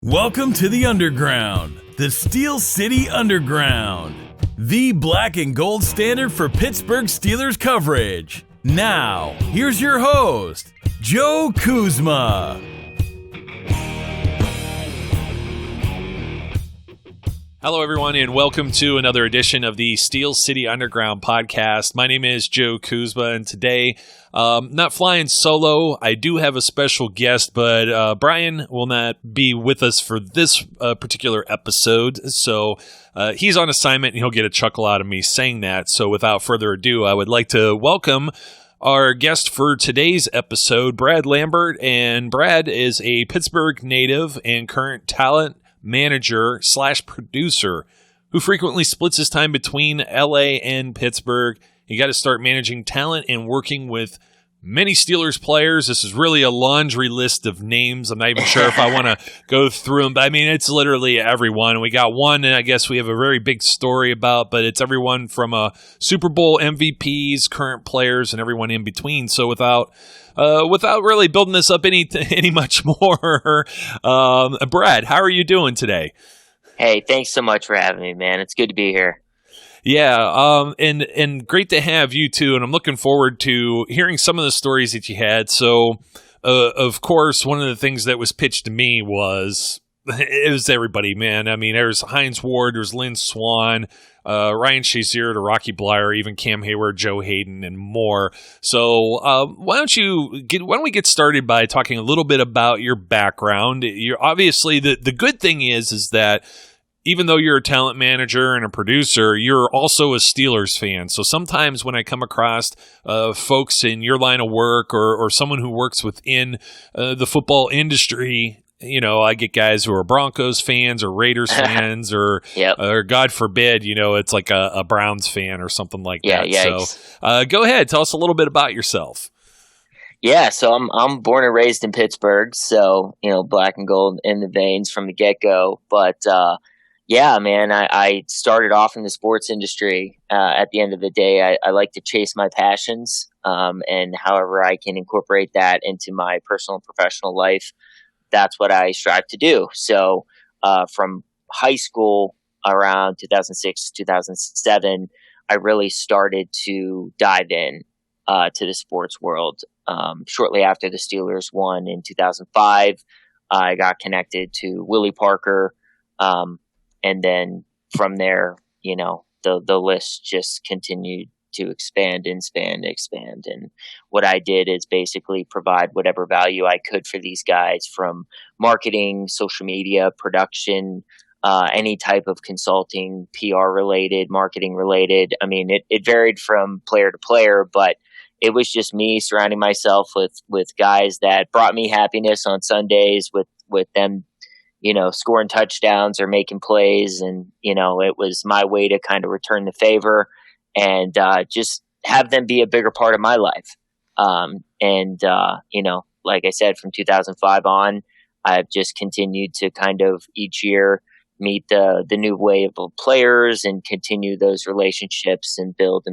Welcome to the Underground, the Steel City Underground, the black and gold standard for Pittsburgh Steelers coverage. Now, here's your host, Joe Kuzma. Hello, everyone, and welcome to another edition of the Steel City Underground podcast. My name is Joe Kuzma, and today, not flying solo. I do have a special guest, but Brian will not be with us for this particular episode. So he's on assignment, and he'll get a chuckle out of me saying that. So without further ado, I would like to welcome our guest for today's episode, Brad Lambert. And Brad is a Pittsburgh native and current talent manager / producer who frequently splits his time between LA and Pittsburgh. You got to start managing talent and working with many Steelers players. This is really a laundry list of names. I'm not even sure if I want to go through them, but I mean, it's literally everyone. We got one, and I guess we have a very big story about, but it's everyone from Super Bowl MVPs, current players, and everyone in between. So without really building this up any much more, Brad, how are you doing today? Hey, thanks so much for having me, man. It's good to be here. Yeah, and great to have you too, and I'm looking forward to hearing some of the stories that you had. So, of course, one of the things that was pitched to me was it was everybody, man. I mean, there's Hines Ward, there's Lynn Swann, Ryan Shazier to Rocky Bleier, even Cam Heyward, Joe Haden, and more. So why don't we get started by talking a little bit about your background? You're obviously the good thing is that even though you're a talent manager and a producer, you're also a Steelers fan. So sometimes when I come across folks in your line of work or someone who works within the football industry, you know, I get guys who are Broncos fans or Raiders fans or God forbid, you know, it's like a Browns fan or something like that. Yikes. So go ahead. Tell us a little bit about yourself. Yeah, so I'm born and raised in Pittsburgh, so, you know, black and gold in the veins from the get-go. But, yeah, man, I started off in the sports industry. At the end of the day, I like to chase my passions, and however I can incorporate that into my personal and professional life, that's what I strive to do. So from high school around 2006, 2007, I really started to dive in to the sports world. Shortly after the Steelers won in 2005, I got connected to Willie Parker. And then from there, you know, the list just continued to expand. And what I did is basically provide whatever value I could for these guys, from marketing, social media, production, any type of consulting, PR related, marketing related. I mean, it varied from player to player, but it was just me surrounding myself with guys that brought me happiness on Sundays, with them, you know, scoring touchdowns or making plays. And, you know, it was my way to kind of return the favor and just have them be a bigger part of my life. You know, like I said, from 2005 on, I've just continued to kind of each year meet the new wave of players and continue those relationships and build.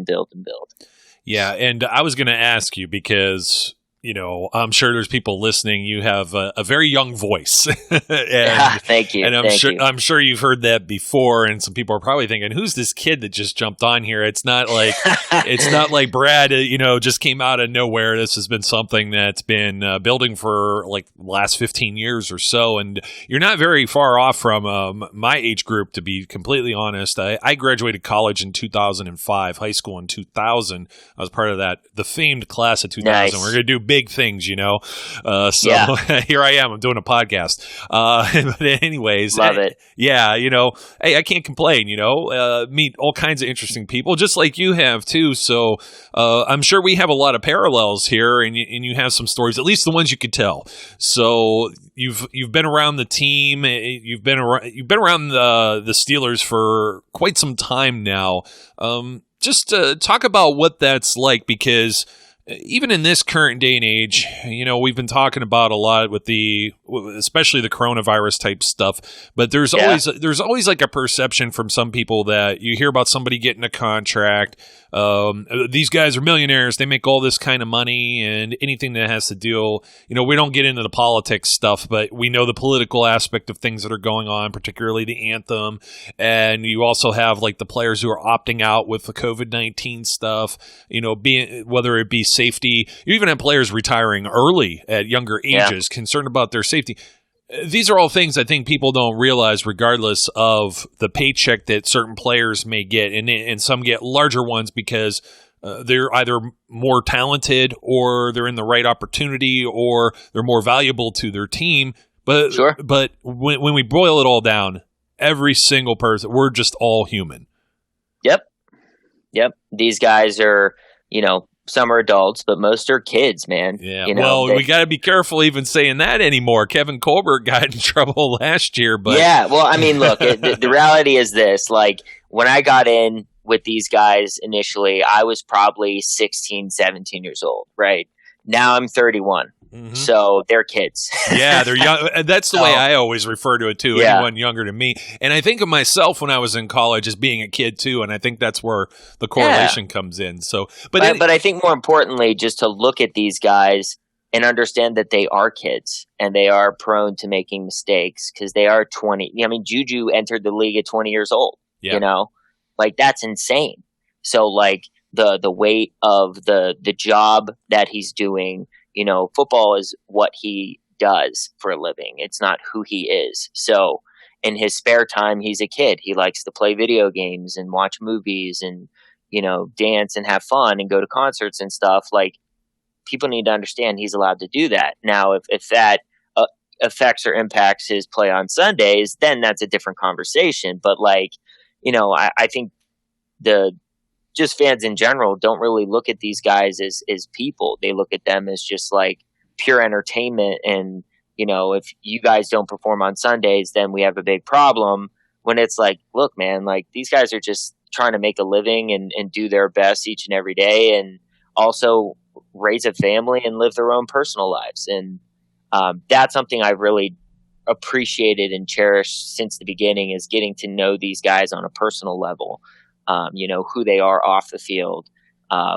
Yeah, and I was going to ask you because, you know, I'm sure there's people listening. You have a very young voice. Thank you. And I'm sure you've heard that before. And some people are probably thinking, "Who's this kid that just jumped on here?" It's not like Brad, you know, just came out of nowhere. This has been something that's been building for like the last 15 years or so. And you're not very far off from my age group, to be completely honest. I graduated college in 2005, high school in 2000. I was part of the famed class of 2000. Nice. We're going to do big things, you know. Here I am. I'm doing a podcast. But anyways, love it. Yeah, you know, hey, I can't complain. You know, meet all kinds of interesting people, just like you have too. So I'm sure we have a lot of parallels here, and you have some stories, at least the ones you could tell. So you've been around the team. You've been around the Steelers for quite some time now. Just talk about what that's like, because even in this current day and age, we've been talking about a lot with especially the coronavirus type stuff, but there's always like a perception from some people that you hear about somebody getting a contract. These guys are millionaires. They make all this kind of money, and anything that has to deal, we don't get into the politics stuff, but we know the political aspect of things that are going on, particularly the anthem. And you also have like the players who are opting out with the COVID-19 stuff, whether it be safety. You even have players retiring early at younger ages, concerned about their safety. These are all things I think people don't realize, regardless of the paycheck that certain players may get, and some get larger ones because they're either more talented or they're in the right opportunity or they're more valuable to their team. But but when we boil it all down, every single person, we're just all human. Yep. These guys are, some are adults, but most are kids, man. Yeah. We got to be careful even saying that anymore. Kevin Colbert got in trouble last year, but yeah. Well, I mean, look, the reality is this: like when I got in with these guys initially, I was probably 16, 17 years old. Right now, I'm 31. Mm-hmm. So they're kids. Yeah, they're young. That's the way I always refer to it too. Yeah. Anyone younger than me, and I think of myself when I was in college as being a kid too, and I think that's where the correlation comes in. So, but I think more importantly, just to look at these guys and understand that they are kids and they are prone to making mistakes because they are 20. I mean, Juju entered the league at 20 years old. Yeah. Like that's insane. So, like the weight of the job that he's doing. Football is what he does for a living. It's not who he is. So in his spare time, he's a kid. He likes to play video games and watch movies and, dance and have fun and go to concerts and stuff. Like people need to understand he's allowed to do that. Now, if that affects or impacts his play on Sundays, then that's a different conversation. But I think just fans in general don't really look at these guys as people. They look at them as just like pure entertainment. And, if you guys don't perform on Sundays, then we have a big problem. When it's like, look, man, like these guys are just trying to make a living and do their best each and every day. And also raise a family and live their own personal lives. And that's something I've really appreciated and cherished since the beginning is getting to know these guys on a personal level. Who they are off the field,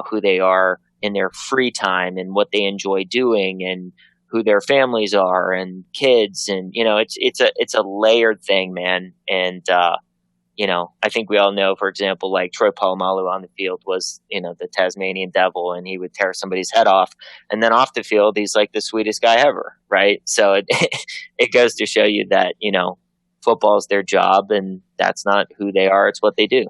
who they are in their free time and what they enjoy doing and who their families are and kids. And, it's a layered thing, man. And, I think we all know, for example, like Troy Polamalu on the field was, the Tasmanian devil and he would tear somebody's head off. And then off the field, he's like the sweetest guy ever. Right. So it goes to show you that, football is their job and that's not who they are. It's what they do.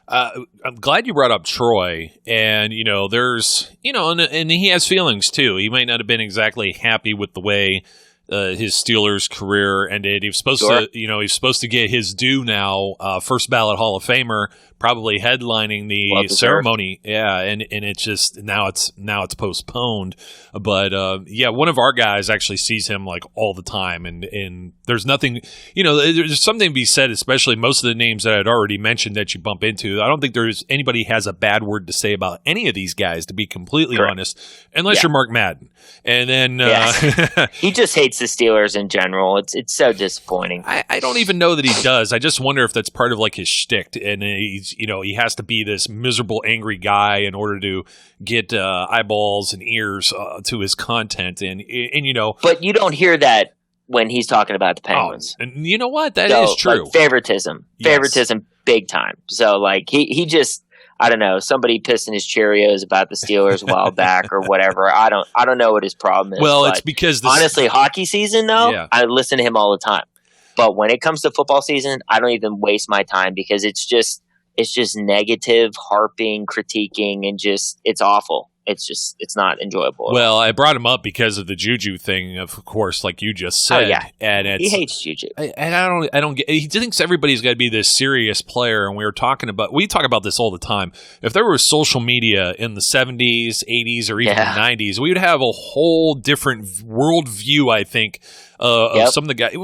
I'm glad you brought up Troy, and there's and he has feelings too. He might not have been exactly happy with the way his Steelers career ended. He was supposed to, he's supposed to get his due now. First ballot Hall of Famer, probably headlining the ceremony. Yeah, and it's just now it's postponed. But one of our guys actually sees him like all the time, and there's nothing, there's something to be said, especially most of the names that I'd already mentioned that you bump into. I don't think there's anybody has a bad word to say about any of these guys, to be completely honest, unless you're Mark Madden. And then he just hates the Steelers in general. It's so disappointing. I don't even know that he does. I just wonder if that's part of like his shtick, and he's he has to be this miserable, angry guy in order to get eyeballs and ears to his content, and But you don't hear that when he's talking about the Penguins. Oh, and you know what? That is true. Like, favoritism, big time. So like he just. I don't know. Somebody pissed in his Cheerios about the Steelers a while back or whatever. I don't know what his problem is. Well, it's because honestly, hockey season though, I listen to him all the time. But when it comes to football season, I don't even waste my time because it's just negative, harping, critiquing, and it's awful. It's not enjoyable. Well, I brought him up because of the Juju thing, of course, like you just said. Oh, yeah. And he hates Juju. And I don't get. He thinks everybody's got to be this serious player, and we talk about this all the time. If there was social media in the 70s, 80s, or even the 90s, we would have a whole different worldview, I think, of some of the guys.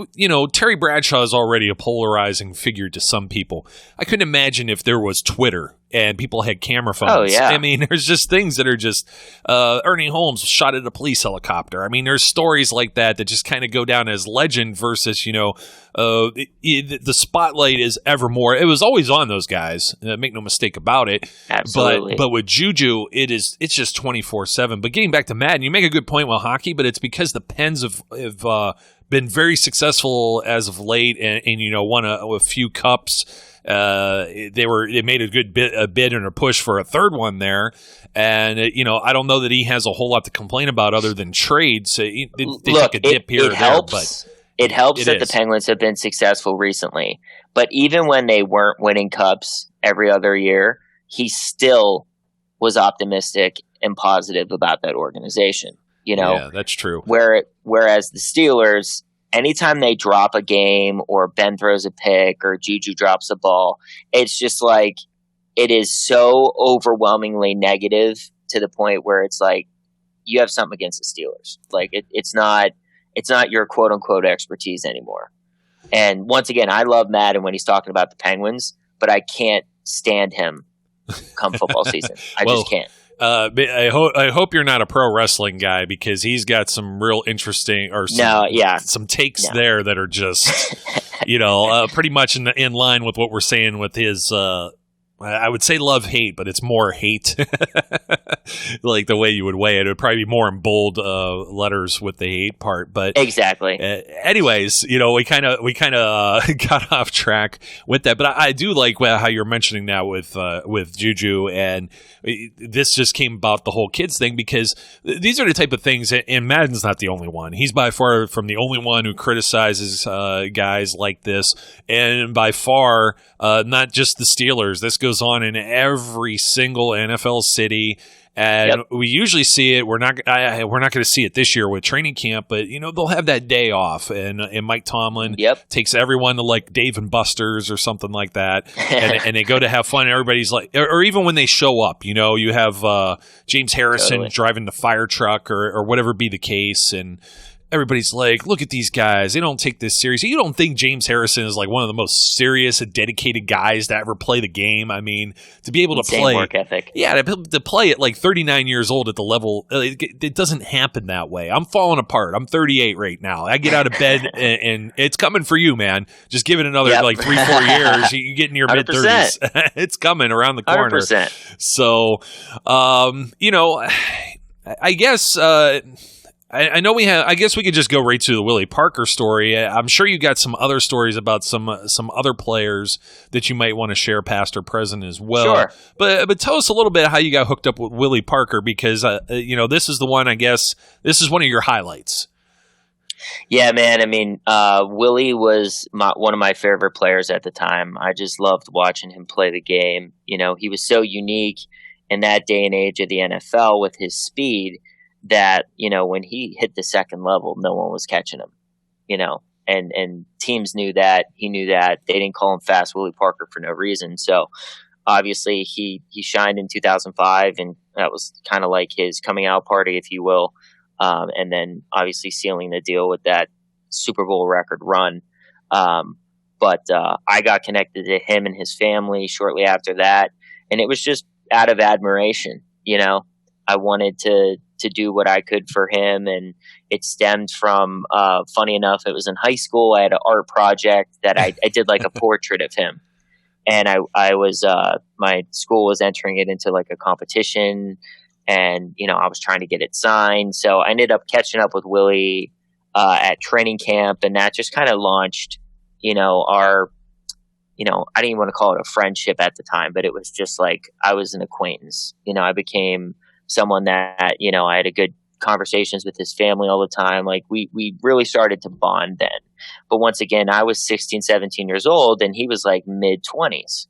Terry Bradshaw is already a polarizing figure to some people. I couldn't imagine if there was Twitter and people had camera phones. Oh, yeah. I mean, there's just things that are just Ernie Holmes shot at a police helicopter. I mean, there's stories like that just kind of go down as legend versus, the spotlight is ever more. It was always on those guys. Make no mistake about it. Absolutely. But with Juju, it's just 24/7. But getting back to Madden, you make a good point with hockey, but it's because the Pens have been very successful as of late and won a few cups. They made a good bid and a push for a third one there, and I don't know that he has a whole lot to complain about other than trades. They took a dip here or there, but it helps that the Penguins have been successful recently. But even when they weren't winning cups every other year, he still was optimistic and positive about that organization. Yeah, that's true. Whereas the Steelers, anytime they drop a game or Ben throws a pick or Juju drops a ball, it's just like it is so overwhelmingly negative to the point where it's like you have something against the Steelers. Like it's not your quote unquote expertise anymore. And once again, I love Madden when he's talking about the Penguins, but I can't stand him come football season. I just can't. I hope you're not a pro wrestling guy because he's got some real interesting some takes there that are just pretty much in line with what we're saying with his I would say love-hate, but it's more hate. Like the way you would weigh it. It would probably be more in bold letters with the hate part. But exactly. Anyways, we kind of got off track with that. But I do like how you're mentioning that with Juju, and this just came about the whole kids thing because these are the type of things, and Madden's not the only one. He's by far from the only one who criticizes guys like this, and by far not just the Steelers. This goes on in every single NFL city, and we usually see it. We're not going to see it this year with training camp, but they'll have that day off, and Mike Tomlin takes everyone to like Dave and Buster's or something like that, and they go to have fun. And everybody's like, or even when they show up, you have James Harrison driving the fire truck or whatever be the case, and everybody's like, look at these guys. They don't take this serious. You don't think James Harrison is like one of the most serious and dedicated guys to ever play the game? I mean, to be able to play work ethic. Yeah, to play at like 39 years old at the level, it doesn't happen that way. I'm falling apart. I'm 38 right now. I get out of bed and it's coming for you, man. Just give it another like 3-4 years. You get in your mid 30s. It's coming around the corner. 100%. So, I guess, I know we have. I guess we could just go right to the Willie Parker story. I'm sure you got some other stories about some other players that you might want to share, past or present, as well. Sure. But tell us a little bit how you got hooked up with Willie Parker because this is the one. I guess this is one of your highlights. Yeah, man. I mean, Willie was one of my favorite players at the time. I just loved watching him play the game. He was so unique in that day and age of the NFL with his speed that, when he hit the second level, no one was catching him, and teams knew that. He knew that. They didn't call him Fast Willie Parker for no reason. So obviously he shined in 2005, and that was kind of like his coming out party, if you will. And then obviously sealing the deal with that Super Bowl record run. But I got connected to him and his family shortly after that. And it was just out of admiration. I wanted to do what I could for him. And it stemmed from, funny enough, it was in high school. I had an art project that I did like a portrait of him. And I was, my school was entering it into like a competition, and, I was trying to get it signed. So I ended up catching up with Willie, at training camp, and that just kind of launched, our, I didn't even want to call it a friendship at the time, but it was just like, I was an acquaintance. I became someone that, I had a good conversations with his family all the time. Like we really started to bond then. But once again, I was 16, 17 years old, and he was like mid 20s.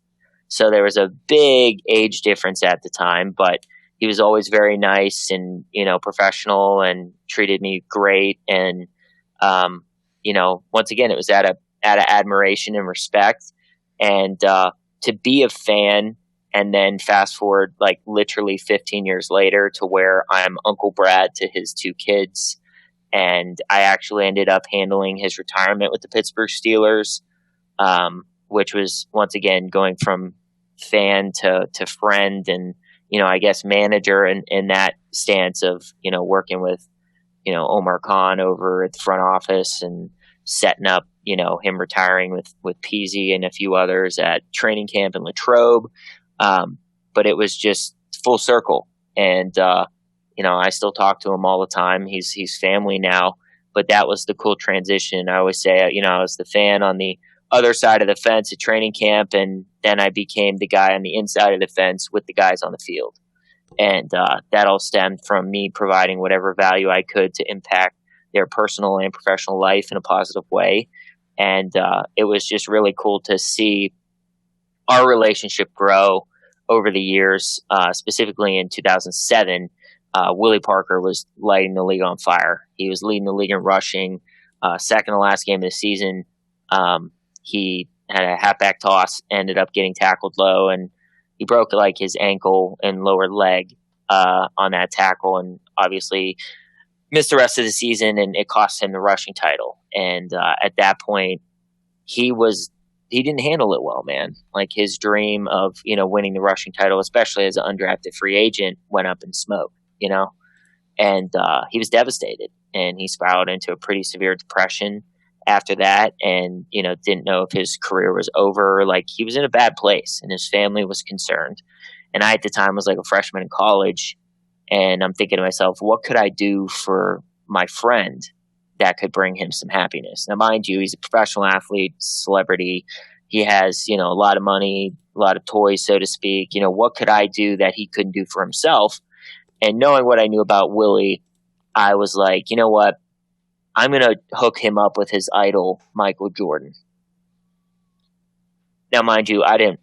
So there was a big age difference at the time, but he was always very nice and, professional, and treated me great. And, once again, it was out of admiration and respect. And, to be a fan, and then fast forward like literally 15 years later to where I'm Uncle Brad to his two kids, And I actually ended up handling his retirement with the Pittsburgh Steelers, which was, once again, going from fan to friend and, I guess manager in that stance of, working with, Omar Khan over at the front office and setting up, him retiring with Peasy and a few others at training camp in Latrobe. But it was just full circle. And, I still talk to him all the time. He's family now, but that was the cool transition. I always say, I was the fan on the other side of the fence at training camp, and then I became the guy on the inside of the fence with the guys on the field. And that all stemmed from me providing whatever value I could to impact their personal and professional life in a positive way. And it was just really cool to see our relationship grow over the years. Specifically in 2007, Willie Parker was lighting the league on fire. He was leading the league in rushing. Second to last game of the season, he had a halfback toss, ended up getting tackled low, and he broke his ankle and lower leg on that tackle, and obviously missed the rest of the season, and it cost him the rushing title. And at that point, he didn't handle it well, man. His dream of winning the rushing title, especially as an undrafted free agent, went up in smoke. And he was devastated, and he spiraled into a pretty severe depression after that, and didn't know if his career was over. He was in a bad place, and his family was concerned. And I at the time was a freshman in college, and I'm thinking to myself, what could I do for my friend that could bring him some happiness? Now, mind you, he's a professional athlete, celebrity. He has a lot of money, a lot of toys, so to speak. What could I do that he couldn't do for himself? And knowing what I knew about Willie, I was like, you know what? I'm going to hook him up with his idol, Michael Jordan. Now, mind you, I don't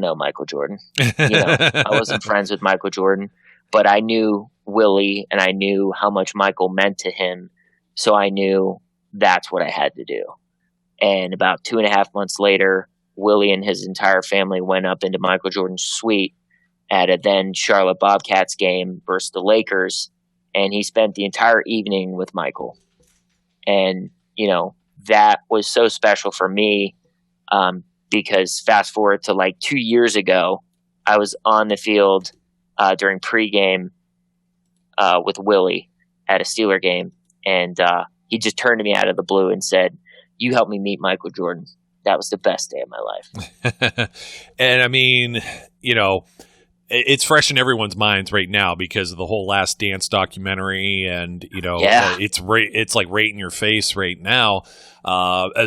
know Michael Jordan. I wasn't friends with Michael Jordan, but I knew Willie, and I knew how much Michael meant to him. So I knew that's what I had to do. And about 2.5 months later, Willie and his entire family went up into Michael Jordan's suite at a then Charlotte Bobcats game versus the Lakers. And he spent the entire evening with Michael. And, that was so special for me, because fast forward to 2 years ago, I was on the field during pregame with Willie at a Steeler game. And he just turned to me out of the blue and said, "You helped me meet Michael Jordan. That was the best day of my life." And I mean, it's fresh in everyone's minds right now because of the whole Last Dance documentary, and it's right in your face right now.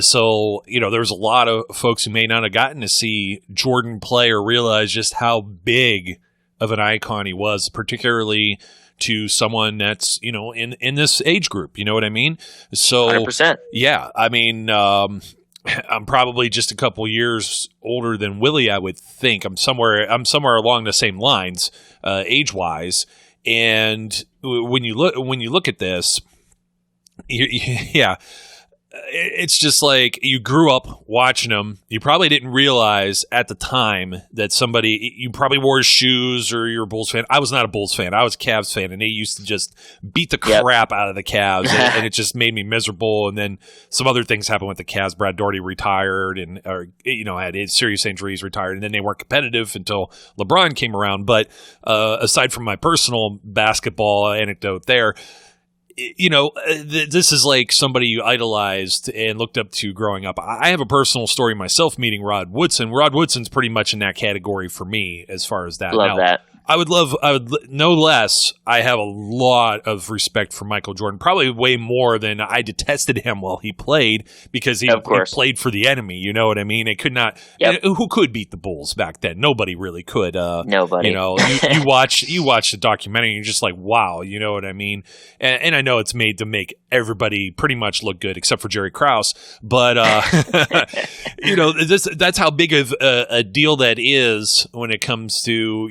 So there's a lot of folks who may not have gotten to see Jordan play or realize just how big of an icon he was, particularly to someone that's in this age group. You know what I mean? So 100%. Yeah, I mean. I'm probably just a couple years older than Willie, I would think. I'm somewhere along the same lines, age-wise. And when you look at this, it's just you grew up watching him. You probably didn't realize at the time that you probably wore his shoes, or you're a Bulls fan. I was not a Bulls fan. I was a Cavs fan, and they used to just beat the crap out of the Cavs, and it just made me miserable. And then some other things happened with the Cavs. Brad Daugherty retired, and had serious injuries, retired, and then they weren't competitive until LeBron came around. But aside from my personal basketball anecdote there, this is somebody you idolized and looked up to growing up. I have a personal story myself meeting Rod Woodson. Rod Woodson's pretty much in that category for me as far as that. Love that. I would no less. I have a lot of respect for Michael Jordan, probably way more than I detested him while he played, because he played for the enemy. You know what I mean? It could not. Yep. Who could beat the Bulls back then? Nobody really could. Nobody. You watch the documentary, and you're just like, wow. You know what I mean? And I know it's made to make everybody pretty much look good, except for Jerry Krause. But that's how big of a deal that is when it comes to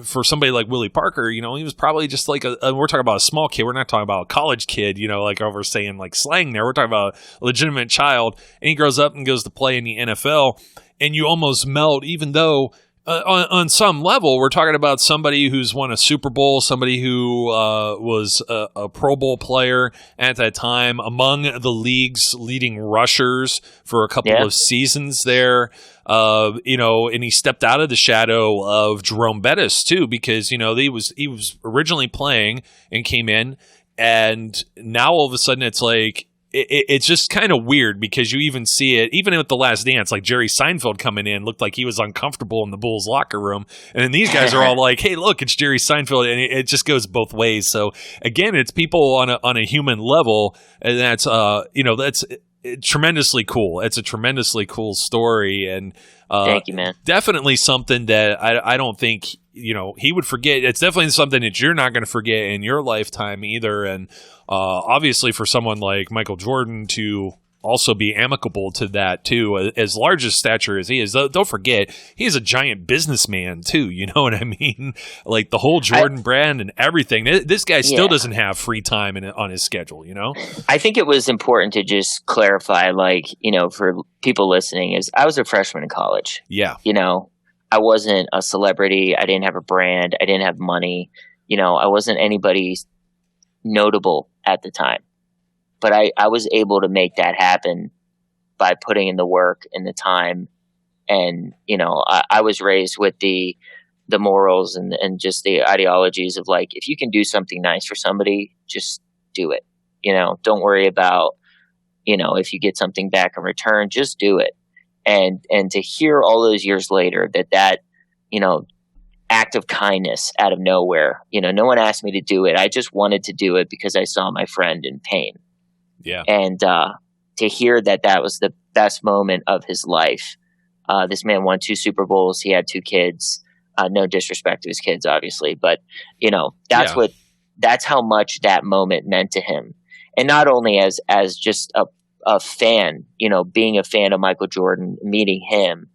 for somebody like Willie Parker. He was probably just we're talking about a small kid. We're not talking about a college kid, over saying slang there. We're talking about a legitimate child, and he grows up and goes to play in the NFL, and you almost melt, even though on some level, we're talking about somebody who's won a Super Bowl, somebody who was a Pro Bowl player at that time, among the league's leading rushers for a couple of seasons there. And he stepped out of the shadow of Jerome Bettis too, because he was originally playing and came in, and now all of a sudden it's like. It's just kind of weird because you even see it, even with The Last Dance, like Jerry Seinfeld coming in looked like he was uncomfortable in the Bulls locker room. And then these guys are all like, hey, look, it's Jerry Seinfeld. And it just goes both ways. So again, it's people on a human level. And that's, that's tremendously cool. It's a tremendously cool story. And thank you, man. Definitely something that I don't think, he would forget. It's definitely something that you're not going to forget in your lifetime either. And obviously for someone like Michael Jordan to also be amicable to that too, as large as stature as he is, don't forget, he's a giant businessman too. You know what I mean? Like the whole Jordan brand and everything. This guy still doesn't have free time on his schedule, I think it was important to just clarify, for people listening, is I was a freshman in college. Yeah. I wasn't a celebrity. I didn't have a brand. I didn't have money. I wasn't anybody notable at the time. But I was able to make that happen by putting in the work and the time. And, I was raised with the morals and just the ideologies of like, if you can do something nice for somebody, just do it. Don't worry about, if you get something back in return, just do it. And to hear all those years later that act of kindness out of nowhere, no one asked me to do it. I just wanted to do it because I saw my friend in pain. Yeah. And to hear that was the best moment of his life. This man won 2 Super Bowls. He had 2 kids. No disrespect to his kids, obviously, but that's how much that moment meant to him. And not only as just a fan, being a fan of Michael Jordan, meeting him,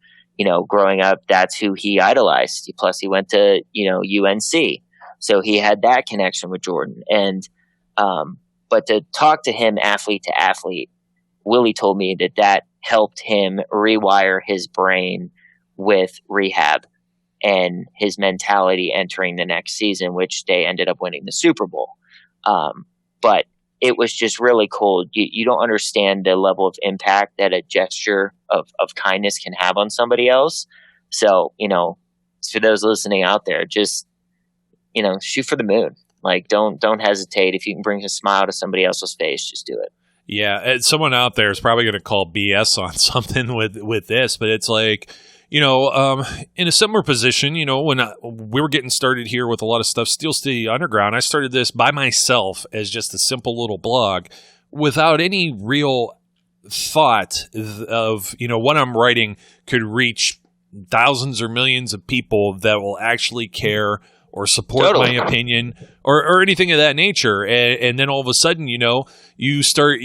growing up, that's who he idolized. Plus he went to, UNC. So he had that connection with Jordan. And, but to talk to him athlete to athlete, Willie told me that helped him rewire his brain with rehab and his mentality entering the next season, which they ended up winning the Super Bowl. But it was just really cool. You don't understand the level of impact that a gesture of kindness can have on somebody else. So, for those listening out there, just, shoot for the moon. Like, don't hesitate. If you can bring a smile to somebody else's face, just do it. Yeah. Someone out there is probably going to call BS on something with this, but it's like, in a similar position, when we were getting started here with a lot of stuff, Steel City Underground, I started this by myself as just a simple little blog without any real thought of, what I'm writing could reach thousands or millions of people that will actually care or support my opinion or anything of that nature. And then all of a sudden, you start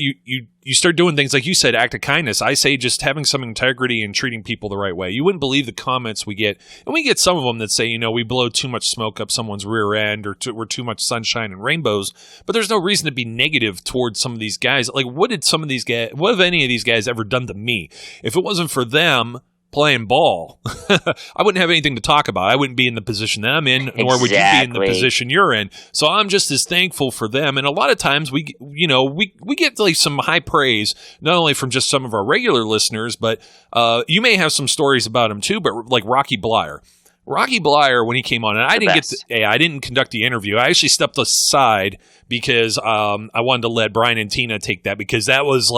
doing things like you said, act of kindness. I say just having some integrity and treating people the right way. You wouldn't believe the comments we get. And we get some of them that say, we blow too much smoke up someone's rear end or we're too much sunshine and rainbows. But there's no reason to be negative towards some of these guys. Like, what have any of these guys ever done to me? If it wasn't for them playing ball, I wouldn't have anything to talk about. I wouldn't be in the position that I'm in, nor would you be in the position you're in. So I'm just as thankful for them. And a lot of times we get like some high praise, not only from just some of our regular listeners, but you may have some stories about him too. But like Rocky Bleier, when he came on, and I didn't conduct the interview. I actually stepped aside because I wanted to let Brian and Tina take that, because that was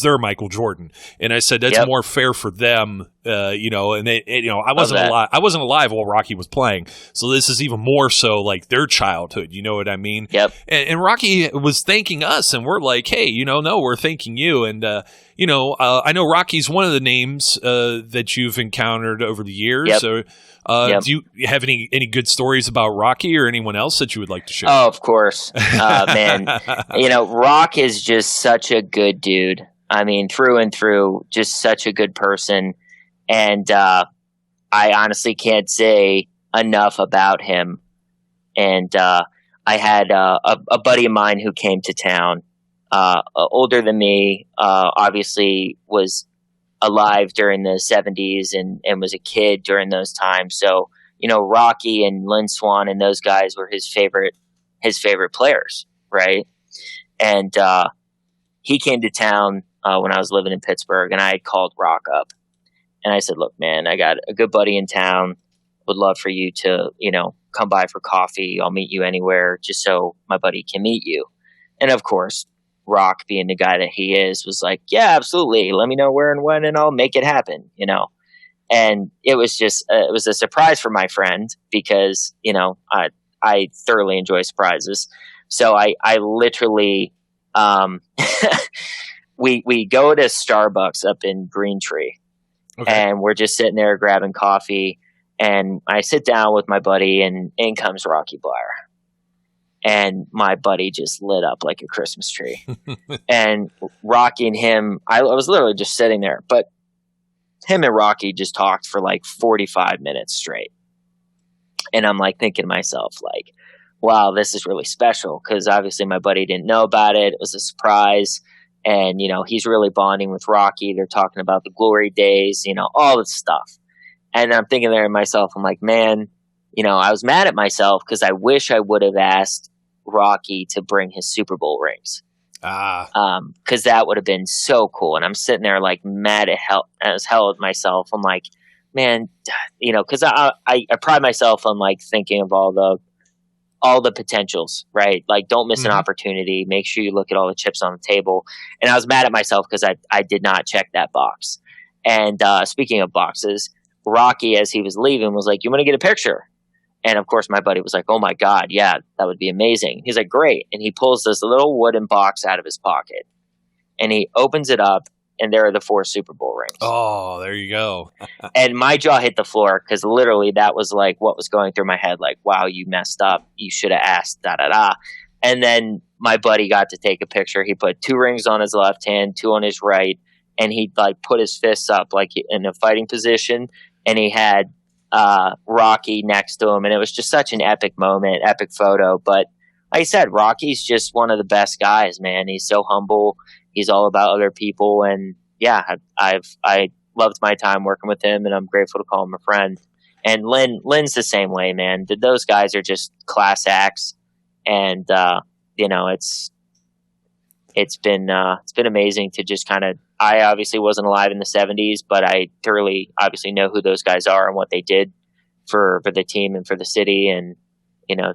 their Michael Jordan, and I said that's more fair for them, And they, I wasn't alive while Rocky was playing, so this is even more so like their childhood. You know what I mean? Yep. And Rocky was thanking us, and we're like, hey, no, we're thanking you, and I know Rocky's one of the names that you've encountered over the years. Yep. So. Do you have any good stories about Rocky or anyone else that you would like to share? Oh, of course. Man, Rock is just such a good dude. I mean, through and through, just such a good person. And I honestly can't say enough about him. And I had a buddy of mine who came to town, older than me, obviously was alive during the 70s and was a kid during those times. So, Rocky and Lynn Swann and those guys were his favorite players, right? And he came to town when I was living in Pittsburgh, and I had called Rock up. And I said, look, man, I got a good buddy in town. Would love for you to, come by for coffee. I'll meet you anywhere just so my buddy can meet you. And of course, Rock, being the guy that he is, was like, yeah, absolutely. Let me know where and when, and I'll make it happen, And it was it was a surprise for my friend because, I thoroughly enjoy surprises. So I literally, we go to Starbucks up in Green Tree. Okay. And we're just sitting there grabbing coffee, and I sit down with my buddy, and in comes Rocky Bleier. And my buddy just lit up like a Christmas tree. And Rocky and him, I was literally just sitting there, but him and Rocky just talked for like 45 minutes straight. And I'm like thinking to myself, like, wow, this is really special, because obviously my buddy didn't know about it. It was a surprise. And, he's really bonding with Rocky. They're talking about the glory days, all this stuff. And I'm thinking there to myself, I'm like, man, I was mad at myself because I wish I would have asked Rocky to bring his Super Bowl rings. Because that would have been so cool. And I'm sitting there like mad as hell at myself. I'm like, man, because I pride myself on like thinking of all the potentials, right? Like, don't miss an opportunity. Make sure you look at all the chips on the table. And I was mad at myself because I did not check that box. And speaking of boxes, Rocky, as he was leaving, was like, you want to get a picture? And of course, my buddy was like, oh my God, yeah, that would be amazing. He's like, great. And he pulls this little wooden box out of his pocket, and he opens it up, and there are the 4 Super Bowl rings. Oh, there you go. And my jaw hit the floor, because literally that was like what was going through my head. Like, wow, you messed up. You should have asked, da-da-da. And then my buddy got to take a picture. He put 2 rings on his left hand, 2 on his right. And he like put his fists up like in a fighting position. And he had Rocky next to him. And it was just such an epic moment, epic photo. But like I said, Rocky's just one of the best guys, man. He's so humble. He's all about other people, and yeah, I loved my time working with him, and I'm grateful to call him a friend. And Lynn's the same way, man. Those guys are just class acts, and it's been amazing to just kind of. I obviously wasn't alive in the 70s, but I thoroughly obviously know who those guys are and what they did for the team and for the city, and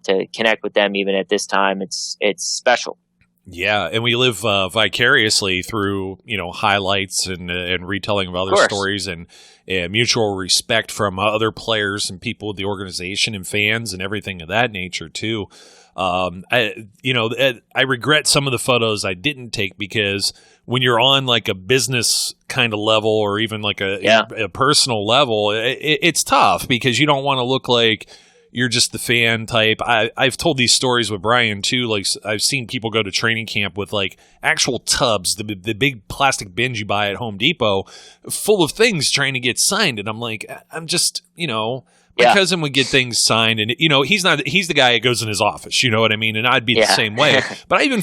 to connect with them even at this time, it's special. Yeah, and we live vicariously through highlights and retelling of other stories and mutual respect from other players and people with the organization and fans and everything of that nature too. I regret some of the photos I didn't take, because when you're on like a business kind of level or even like a personal level, it's tough because you don't want to look like you're just the fan type. I've told these stories with Brian too. Like, I've seen people go to training camp with like actual tubs, the big plastic bins you buy at Home Depot, full of things trying to get signed. And I'm like, I'm just, my cousin would get things signed, and he's the guy that goes in his office. You know what I mean? And I'd be the same way. But I even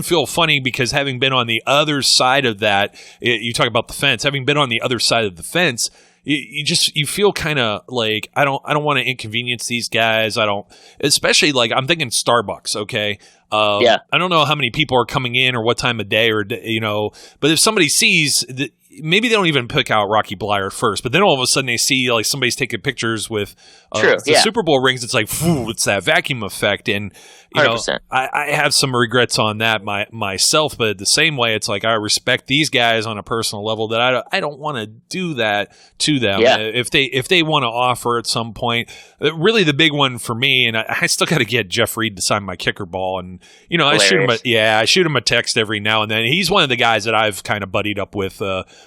feel funny because having been on the other side of that, you talk about the fence. Having been on the other side of the fence, you feel kind of like I don't want to inconvenience these guys. I don't, especially like I'm thinking Starbucks. Okay. I don't know how many people are coming in or what time of day but if somebody sees that, maybe they don't even pick out Rocky Bleier first, but then all of a sudden they see like somebody's taking pictures with the Super Bowl rings. It's like, it's that vacuum effect. And, 100%. I have some regrets on that myself, but the same way, it's like I respect these guys on a personal level that I don't want to do that to them. Yeah. If they want to offer at some point, really the big one for me, and I still got to get Jeff Reed to sign my kicker ball. And, I shoot him a text every now and then. He's one of the guys that I've kind of buddied up with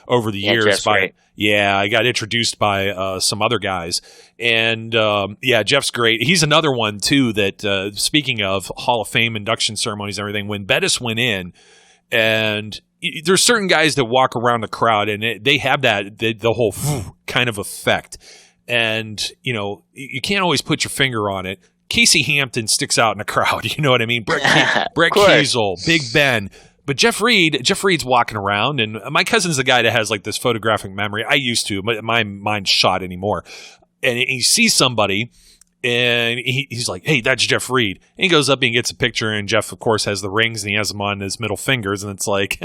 over the years. I got introduced by some other guys. And, Jeff's great. He's another one, too, that speaking of Hall of Fame induction ceremonies and everything, when Bettis went in, and there's certain guys that walk around the crowd, and they have the whole kind of effect. And, you can't always put your finger on it. Casey Hampton sticks out in the crowd. You know what I mean? Brett Kiesel, Big Ben. But Jeff Reed's walking around, and my cousin's the guy that has like this photographic memory. I used to, but my mind's shot anymore. And he sees somebody, and he's like, "Hey, that's Jeff Reed." And he goes up and gets a picture, and Jeff, of course, has the rings, and he has them on his middle fingers, and it's like,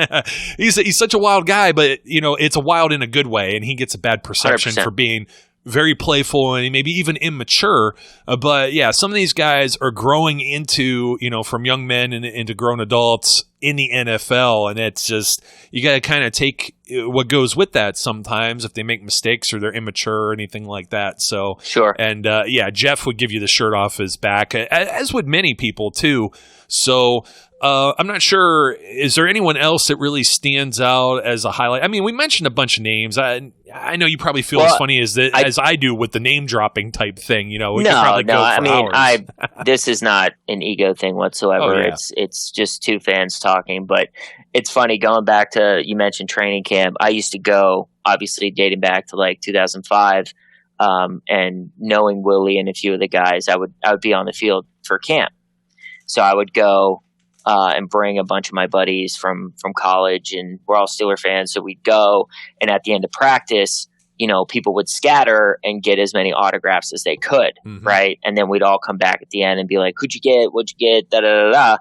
he's such a wild guy, but it's a wild in a good way, and he gets a bad perception 100%. for being very playful and maybe even immature. But yeah, some of these guys are growing into, from young men into grown adults in the NFL. And it's just, you got to kind of take what goes with that sometimes if they make mistakes or they're immature or anything like that. So, Sure. And Jeff would give you the shirt off his back, as would many people too. So, I'm not sure. Is there anyone else that really stands out as a highlight? I mean, we mentioned a bunch of names. I know you probably feel as funny as I do with the name dropping type thing. We could probably go for hours. This is not an ego thing whatsoever. Oh, yeah. It's just two fans talking. But it's funny going back to, you mentioned training camp. I used to go, obviously dating back to like 2005, and knowing Willie and a few of the guys, I would be on the field for camp. So I would go and bring a bunch of my buddies from college, and we're all Steeler fans. So we'd go, and at the end of practice, people would scatter and get as many autographs as they could, right? And then we'd all come back at the end and be like, "Who'd you get? What'd you get? Da da da da."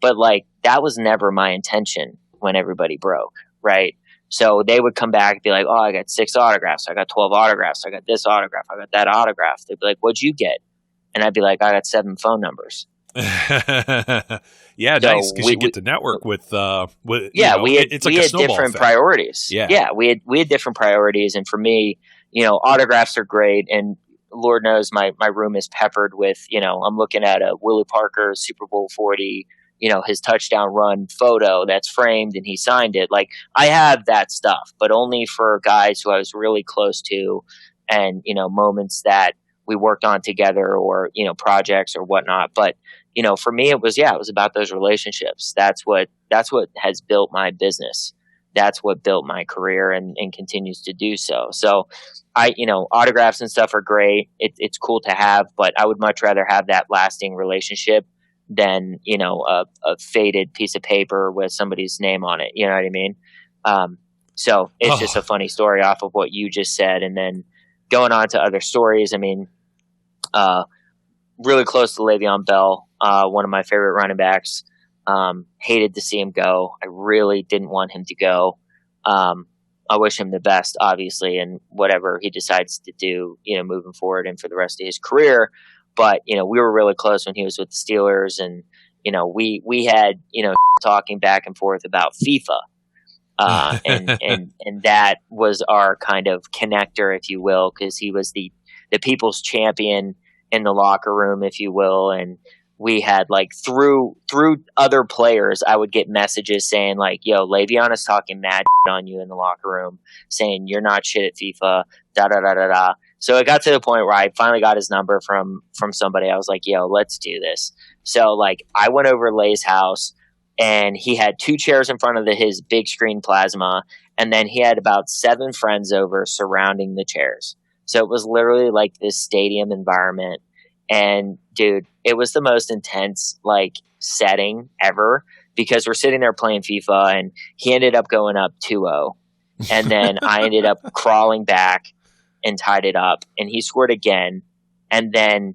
But like, that was never my intention when everybody broke, right? So they would come back and be like, "Oh, I got 6 autographs. I got 12 autographs. I got this autograph. I got that autograph." They'd be like, "What'd you get?" And I'd be like, "I got 7 phone numbers." Yeah, so nice, because you get to network with we had different priorities. Yeah, we had different priorities, and for me, autographs are great, and Lord knows my room is peppered with, I'm looking at a Willie Parker Super Bowl 40, his touchdown run photo that's framed and he signed it. Like, I have that stuff, but only for guys who I was really close to, and moments that we worked on together, or projects or whatnot. But for me, it was about those relationships. That's what has built my business. That's what built my career and continues to do so. So autographs and stuff are great. It's cool to have, but I would much rather have that lasting relationship than, a faded piece of paper with somebody's name on it. You know what I mean? So it's just a funny story off of what you just said. And then going on to other stories, I mean, really close to Le'Veon Bell, one of my favorite running backs. Hated to see him go. I really didn't want him to go. I wish him the best, obviously, and whatever he decides to do, moving forward and for the rest of his career. But, we were really close when he was with the Steelers, and, we had, talking back and forth about FIFA. And that was our kind of connector, if you will, because he was the people's champion in the locker room, if you will. And we had like through other players, I would get messages saying like, "Yo, Le'Veon is talking mad on you in the locker room, saying you're not shit at FIFA, da da da da da." So it got to the point where I finally got his number from somebody. I was like, "Yo, let's do this." So like, I went over to Lay's house, and he had 2 chairs in front of his big screen plasma, and then he had about 7 friends over surrounding the chairs. So it was literally like this stadium environment. And dude, it was the most intense like setting ever, because we're sitting there playing FIFA, and he ended up going up 2-0. And then I ended up crawling back and tied it up, and he scored again. And then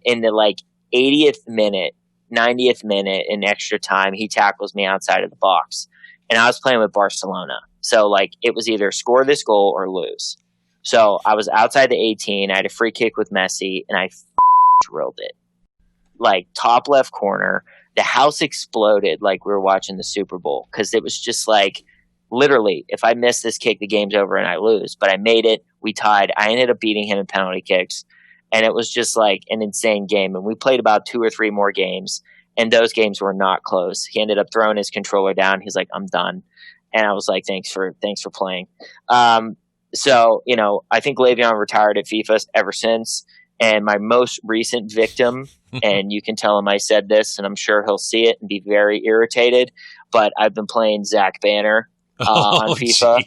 in the like 80th minute, 90th minute in extra time, he tackles me outside of the box. And I was playing with Barcelona. So like, it was either score this goal or lose. So I was outside the 18. I had a free kick with Messi, and I drilled it. Like, top left corner. The house exploded like we were watching the Super Bowl, because it was just like, literally, if I miss this kick, the game's over and I lose. But I made it. We tied. I ended up beating him in penalty kicks. And it was just like an insane game. And we played about 2 or 3 more games, and those games were not close. He ended up throwing his controller down. He's like, "I'm done." And I was like, thanks for playing. So, I think Le'Veon retired at FIFA ever since. And my most recent victim, and you can tell him I said this, and I'm sure he'll see it and be very irritated, but I've been playing Zach Banner on FIFA.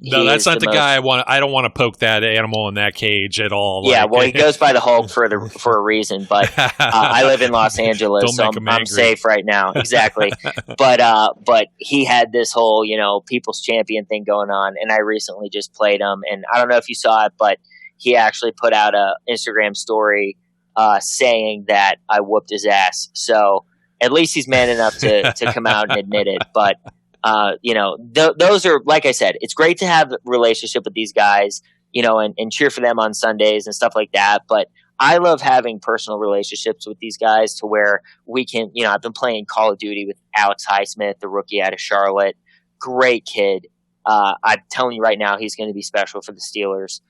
No, that's not the guy I want. I don't want to poke that animal in that cage at all. Yeah, well, he goes by the Hulk for a reason. But I live in Los Angeles, so I'm safe right now. Exactly. But he had this whole People's Champion thing going on, and I recently just played him, and I don't know if you saw it, but he actually put out a Instagram story saying that I whooped his ass. So at least he's man enough to come out and admit it. But those are, like I said, it's great to have a relationship with these guys, and cheer for them on Sundays and stuff like that. But I love having personal relationships with these guys to where we can, I've been playing Call of Duty with Alex Highsmith, the rookie out of Charlotte. Great kid. I'm telling you right now, he's going to be special for the Steelers.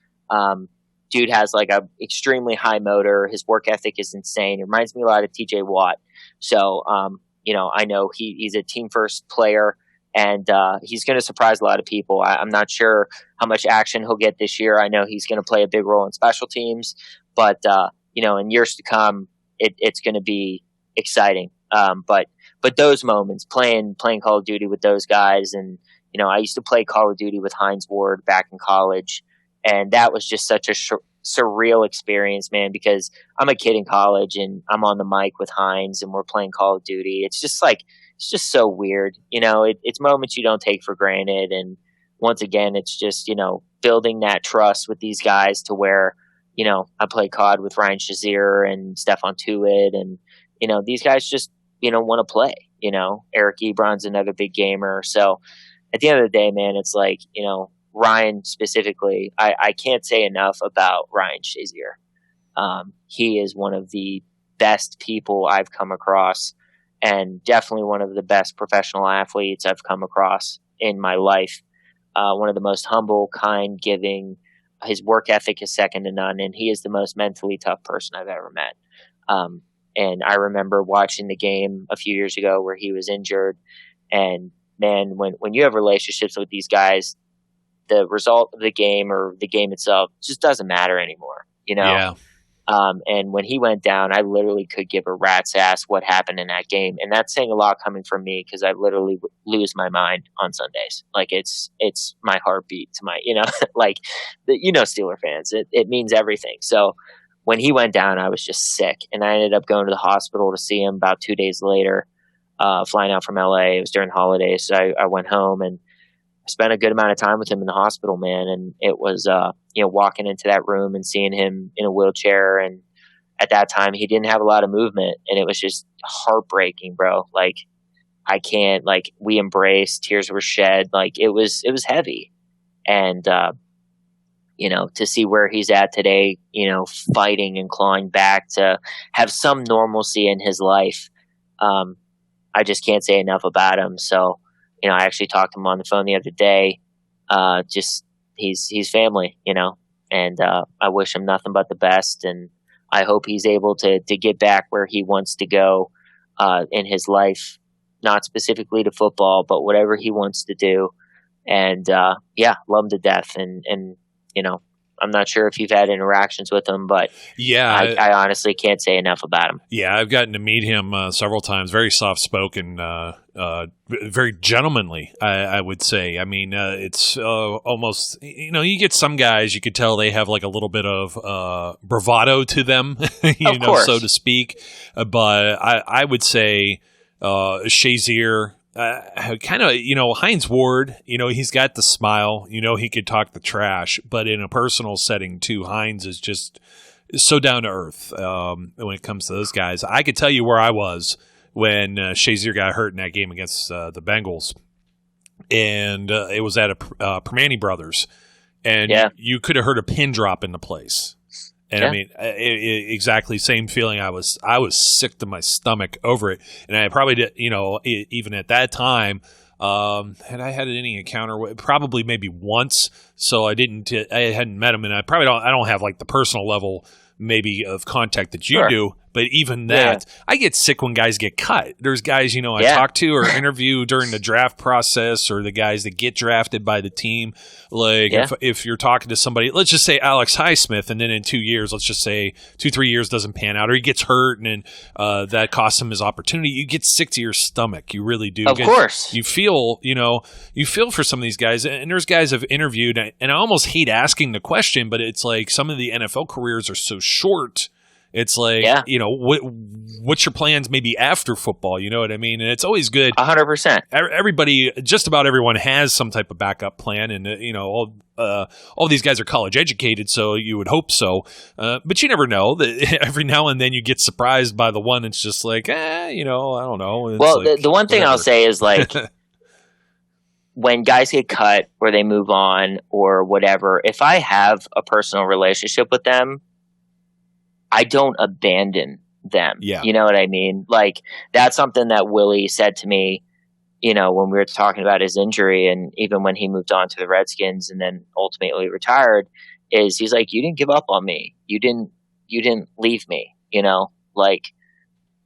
Dude has like a extremely high motor. His work ethic is insane. It reminds me a lot of TJ Watt. So, I know he's a team first player. And he's going to surprise a lot of people. I'm not sure how much action he'll get this year. I know he's going to play a big role in special teams, but in years to come, it's going to be exciting. But those moments, playing Call of Duty with those guys, and I used to play Call of Duty with Hines Ward back in college, and that was just such a surreal experience, man. Because I'm a kid in college, and I'm on the mic with Hines, and we're playing Call of Duty. It's just so weird. It's moments you don't take for granted. And once again, it's just, building that trust with these guys to where, I play COD with Ryan Shazier and Stephon Tuitt, and, these guys just, want to play. Eric Ebron's another big gamer. So at the end of the day, man, it's like, Ryan specifically, I can't say enough about Ryan Shazier. He is one of the best people I've come across, and definitely one of the best professional athletes I've come across in my life. One of the most humble, kind, giving. His work ethic is second to none, and he is the most mentally tough person I've ever met. And I remember watching the game a few years ago where he was injured. And man, when you have relationships with these guys, the result of the game or the game itself just doesn't matter anymore. Yeah. And when he went down, I literally could give a rat's ass what happened in that game. And that's saying a lot coming from me, because I literally lose my mind on Sundays. Like it's my heartbeat to my, Steeler fans, it means everything. So when he went down, I was just sick, and I ended up going to the hospital to see him about 2 days later, flying out from LA. It was during the holidays. So I went home and spent a good amount of time with him in the hospital, man. And it was, walking into that room and seeing him in a wheelchair. And at that time, he didn't have a lot of movement, and it was just heartbreaking, bro. Like, I can't, we embraced, tears were shed. Like, it was heavy. And, to see where he's at today, fighting and clawing back to have some normalcy in his life. I just can't say enough about him. So, I actually talked to him on the phone the other day. He's family, and I wish him nothing but the best. And I hope he's able to get back where he wants to go in his life, not specifically to football, but whatever he wants to do. And love him to death. And I'm not sure if you've had interactions with him, but yeah, I honestly can't say enough about him. Yeah, I've gotten to meet him several times. Very soft-spoken, very gentlemanly, I would say. I mean, it's almost, you get some guys, you could tell they have like a little bit of bravado to them, so to speak. But I would say Shazier, kind of, Hines Ward, he's got the smile, he could talk the trash, but in a personal setting too, Hines is just so down to earth when it comes to those guys. I could tell you where I was when Shazier got hurt in that game against the Bengals, and it was at a Permane Brothers, and you could have heard a pin drop in the place. And I mean, exactly same feeling. I was sick to my stomach over it, and I probably did, even at that time, had I had any encounter with, probably maybe once. So I hadn't met him, and I don't have like the personal level maybe of contact that you do, But even that, I get sick when guys get cut. There's guys, I talk to or interview during the draft process, or the guys that get drafted by the team. Like if you're talking to somebody, let's just say Alex Highsmith, and then in 2 years, let's just say 2-3 years doesn't pan out, or he gets hurt and then that costs him his opportunity. You get sick to your stomach. You really do. Of course. You feel, you feel for some of these guys. And there's guys I've interviewed, and I almost hate asking the question, but it's like some of the NFL careers are so short. It's like, what's your plans maybe after football? You know what I mean? And it's always good. 100%. Everybody, just about everyone has some type of backup plan. And, all these guys are college educated, so you would hope so. But you never know. Every now and then you get surprised by the one that's just like, I don't know. It's well, like, the one thing I'll say is like, when guys get cut or they move on or whatever, if I have a personal relationship with them, I don't abandon them. Yeah. You know what I mean? Like, that's something that Willie said to me, when we were talking about his injury, and even when he moved on to the Redskins and then ultimately retired, is he's like, you didn't give up on me. You didn't leave me, like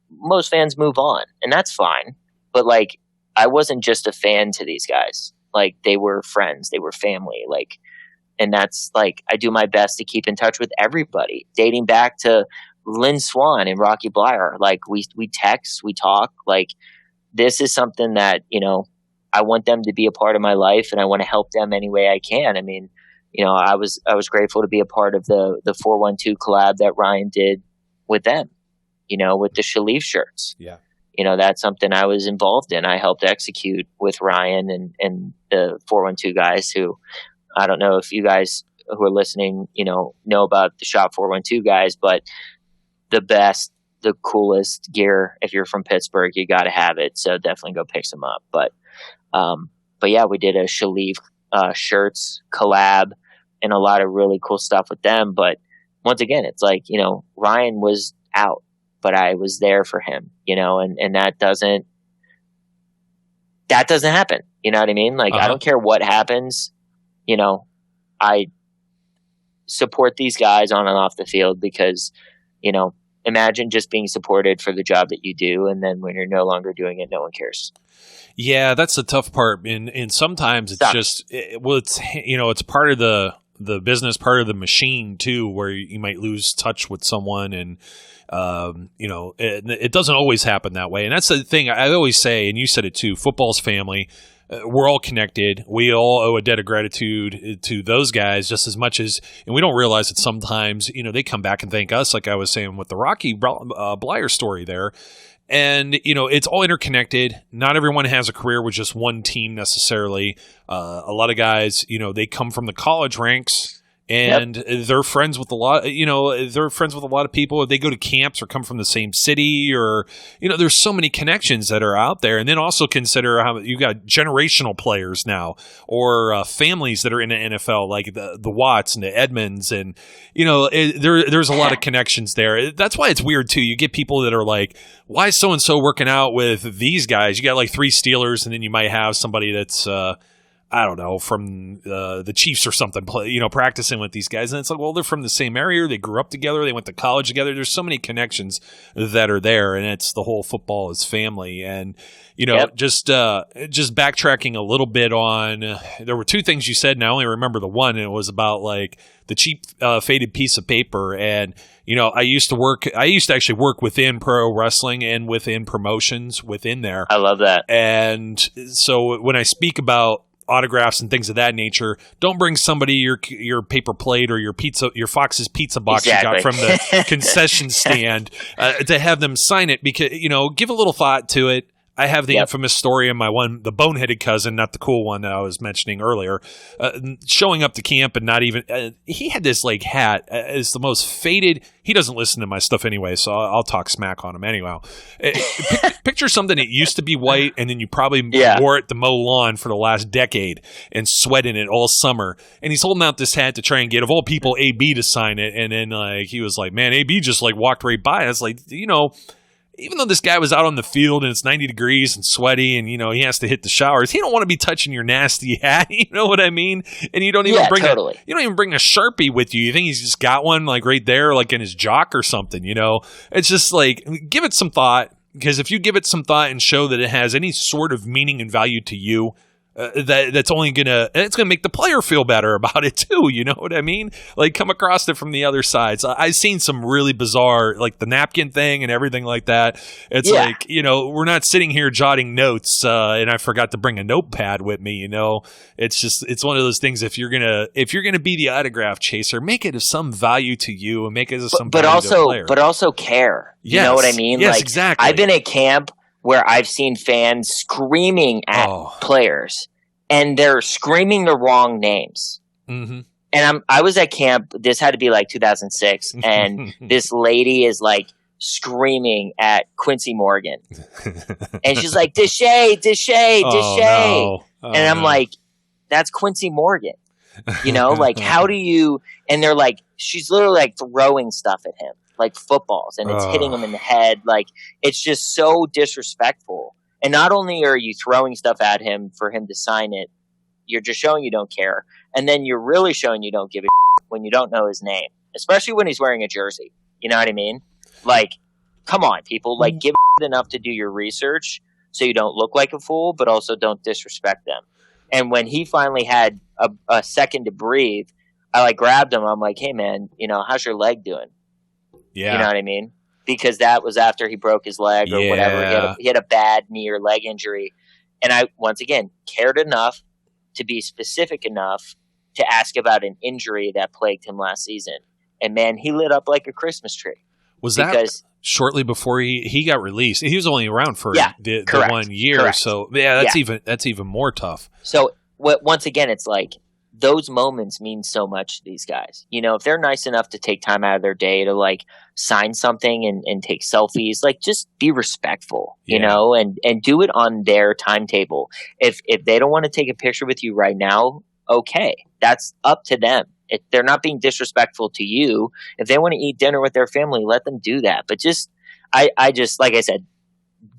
most fans move on, and that's fine. But like, I wasn't just a fan to these guys. Like, they were friends, they were family. Like, and that's like, I do my best to keep in touch with everybody, dating back to Lynn Swann and Rocky Bleier. Like, we text, we talk. Like, this is something that, I want them to be a part of my life, and I want to help them any way I can. I mean, I was grateful to be a part of the 412 collab that Ryan did with them, with the Shalif shirts. Yeah. That's something I was involved in. I helped execute with Ryan and the 412 guys, who, I don't know if you guys who are listening, know about the Shop 412 guys, but the best, the coolest gear. If you're from Pittsburgh, you got to have it. So definitely go pick some up. But yeah, we did a Shalif shirts collab and a lot of really cool stuff with them. But once again, it's like, Ryan was out, but I was there for him, and that doesn't happen. You know what I mean? Like, I don't care what happens. I support these guys on and off the field because, imagine just being supported for the job that you do, and then when you're no longer doing it, no one cares. Yeah, that's the tough part. And sometimes it's it's part of the business, part of the machine too, where you might lose touch with someone, and it doesn't always happen that way. And that's the thing I always say, and you said it too, football's family. We're all connected. We all owe a debt of gratitude to those guys just as much as, and we don't realize that sometimes, they come back and thank us, like I was saying with the Rocky Bleier story there. And, it's all interconnected. Not everyone has a career with just one team necessarily. A lot of guys, they come from the college ranks. And they're friends with a lot, they're friends with a lot of people. They go to camps or come from the same city, or, there's so many connections that are out there. And then also consider how you got generational players now, or families that are in the NFL, like the Watts and the Edmonds. And, there's a lot of connections there. That's why it's weird too. You get people that are like, why is so-and-so working out with these guys? You got like 3 Steelers, and then you might have somebody that's, I don't know, from the Chiefs or something, practicing with these guys. And it's like, well, they're from the same area. They grew up together. They went to college together. There's so many connections that are there, and it's the whole football is family. And, just backtracking a little bit on, there were 2 things you said, and I only remember the one, and it was about like the cheap faded piece of paper. And, I used to actually work within pro wrestling and within promotions within there. I love that. And so when I speak about autographs and things of that nature, don't bring somebody your paper plate or your Fox's pizza box you got from the concession stand to have them sign it, because give a little thought to it. I have the infamous story of the boneheaded cousin, not the cool one that I was mentioning earlier, showing up to camp and not even he had this like hat. It's the most faded. He doesn't listen to my stuff anyway, so I'll talk smack on him anyhow. Picture something that used to be white, and then you probably wore it to mow lawn for the last decade and sweat in it all summer. And he's holding out this hat to try and get, of all people, AB to sign it. And then he was like, man, AB just like walked right by. I was like, even though this guy was out on the field and it's 90 degrees and sweaty and, he has to hit the showers, he don't want to be touching your nasty hat. You know what I mean? And you don't even bring a Sharpie with you. You think he's just got one like right there, like in his jock or something, It's just like, give it some thought, because if you give it some thought and show that it has any sort of meaning and value to you, that's only it's gonna make the player feel better about it too. You know what I mean? Like, come across it from the other side. So I've seen some really bizarre, like the napkin thing and everything like that. It's like, we're not sitting here jotting notes, and I forgot to bring a notepad with me. It's one of those things. If you're gonna be the autograph chaser, make it of some value to you and make it of some value to the player. But also care. Yes. You know what I mean? Yes, like, exactly. I've been at camp where I've seen fans screaming at players, and they're screaming the wrong names. Mm-hmm. And I was at camp. This had to be like 2006, and this lady is like screaming at Quincy Morgan, and she's like, Deshay. No. And I'm like, that's Quincy Morgan. Like, how do you? And they're like, she's literally like throwing stuff at him, like footballs, and it's hitting him in the head. Like, it's just so disrespectful. And not only are you throwing stuff at him for him to sign it, you're just showing you don't care. And then you're really showing you don't give a when you don't know his name, especially when he's wearing a jersey. You know what I mean? Like, come on, people. Like, give enough to do your research so you don't look like a fool, but also don't disrespect them. And when he finally had a second to breathe, I like grabbed him. I'm like, hey, man, how's your leg doing? Yeah. You know what I mean? Because that was after he broke his leg or whatever. He had a bad knee or leg injury. And I, once again, cared enough to be specific enough to ask about an injury that plagued him last season. And, man, he lit up like a Christmas tree. Was that shortly before he got released? He was only around for the 1 year. Correct. So, that's even more tough. So, once again, it's like, those moments mean so much to these guys. If they're nice enough to take time out of their day to like sign something and take selfies, like, just be respectful, and do it on their timetable. If they don't want to take a picture with you right now, okay, that's up to them. If they're not being disrespectful to you, if they want to eat dinner with their family, let them do that. But I just, like I said,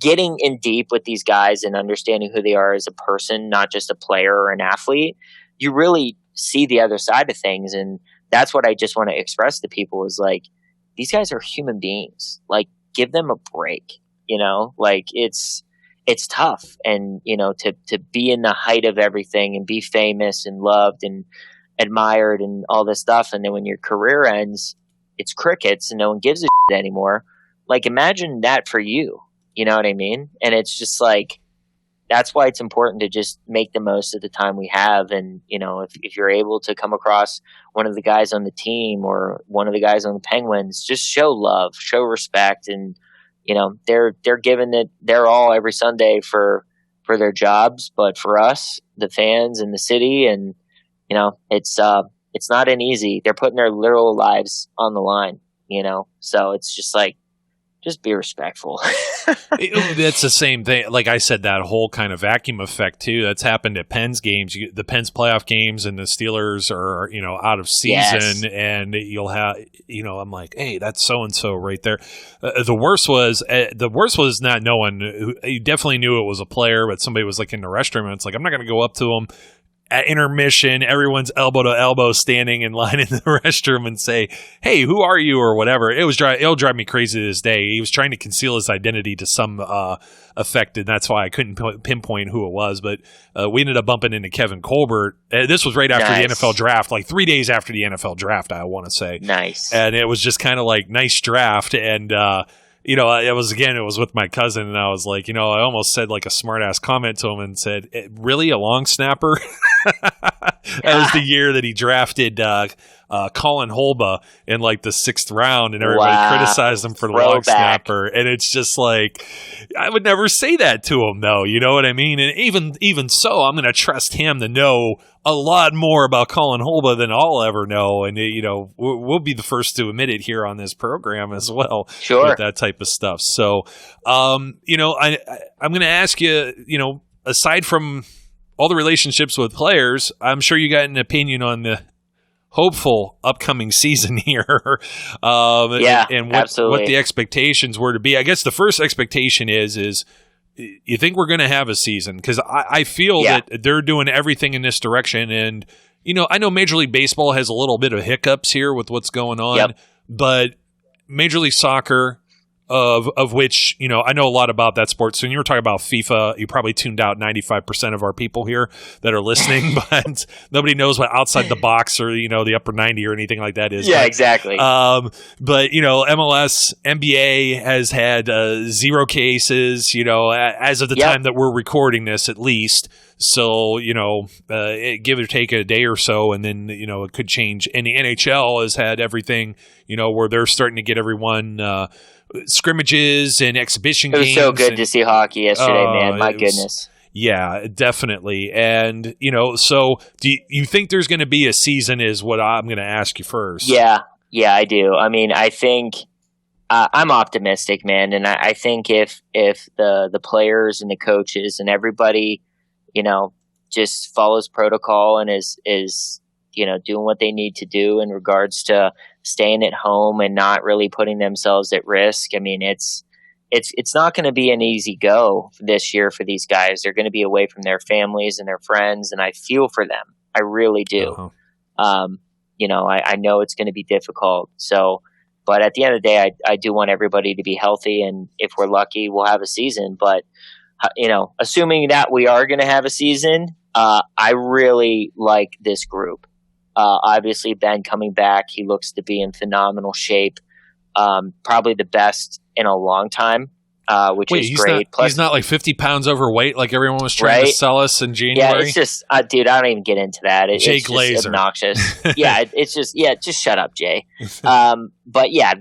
getting in deep with these guys and understanding who they are as a person, not just a player or an athlete, you really see the other side of things. And that's what I just want to express to people is like, these guys are human beings. Like, give them a break, like it's tough. And, to be in the height of everything and be famous and loved and admired and all this stuff. And then when your career ends, it's crickets and no one gives a shit anymore. Like, imagine that for you. You know what I mean? And it's just like, that's why it's important to just make the most of the time we have. And, if you're able to come across one of the guys on the team or one of the guys on the Penguins, just show love, show respect. And, they're giving it their all every Sunday for their jobs. But for us, the fans and the city, and, it's not an easy, they're putting their literal lives on the line, so it's just like, just be respectful. That's the same thing. Like I said, that whole kind of vacuum effect too. That's happened at Penn's games. The Penn's playoff games, and the Steelers are out of season, and you'll have I'm like, hey, that's so and so right there. The worst was not knowing. You definitely knew it was a player, but somebody was like in the restroom, and it's like, I'm not going to go up to him at intermission, everyone's elbow to elbow standing in line in the restroom and say, hey, who are you, or whatever. It'll drive me crazy to this day. He was trying to conceal his identity to some effect, and that's why I couldn't pinpoint who it was. But we ended up bumping into Kevin Colbert. This was right after the NFL draft, like 3 days after the NFL draft, I want to say. Nice. And it was just kind of like, nice draft. And it was with my cousin, and I was like, I almost said like a smart ass comment to him and said, really, a long snapper? That was the year that he drafted Colin Holba in like the 6th round, and everybody criticized him for the long snapper. And it's just like, I would never say that to him, though. You know what I mean? And even so, I'm going to trust him to know a lot more about Colin Holba than I'll ever know. And, we'll be the first to admit it here on this program as well. Sure. With that type of stuff. So, I'm going to ask you, aside from all the relationships with players, I'm sure you got an opinion on the hopeful upcoming season here. And what the expectations were to be. I guess the first expectation is you think we're going to have a season? Because I feel that they're doing everything in this direction. And, I know Major League Baseball has a little bit of hiccups here with what's going on, but Major League Soccer, of which, I know a lot about that sport. So when you were talking about FIFA, you probably tuned out 95% of our people here that are listening, but nobody knows what outside the box or, the upper 90 or anything like that is. Yeah, exactly. But, MLS, NBA has had 0 cases, as of the time that we're recording this, at least. So, give or take a day or so, and then, it could change. And the NHL has had everything, where they're starting to get everyone scrimmages and exhibition games. It was so good to see hockey yesterday, man. My goodness. Yeah, definitely. And, so do you think there's going to be a season is what I'm going to ask you first. Yeah, I do. I mean, I think I'm optimistic, man. And I think if the players and the coaches and everybody, just follows protocol and is doing what they need to do in regards to staying at home and not really putting themselves at risk. I mean, it's not going to be an easy go this year for these guys. They're going to be away from their families and their friends, and I feel for them. I really do. I know it's going to be difficult. So, but at the end of the day, I do want everybody to be healthy, and if we're lucky, we'll have a season. But assuming that we are going to have a season, I really like this group. Obviously, Ben coming back, he looks to be in phenomenal shape. Probably the best in a long time, which is great. Plus, he's not like 50 pounds overweight like everyone was trying to sell us in January. Yeah, it's just, dude, I don't even get into that. Jake it's Laser. Just obnoxious. Just shut up, Jay. But yeah,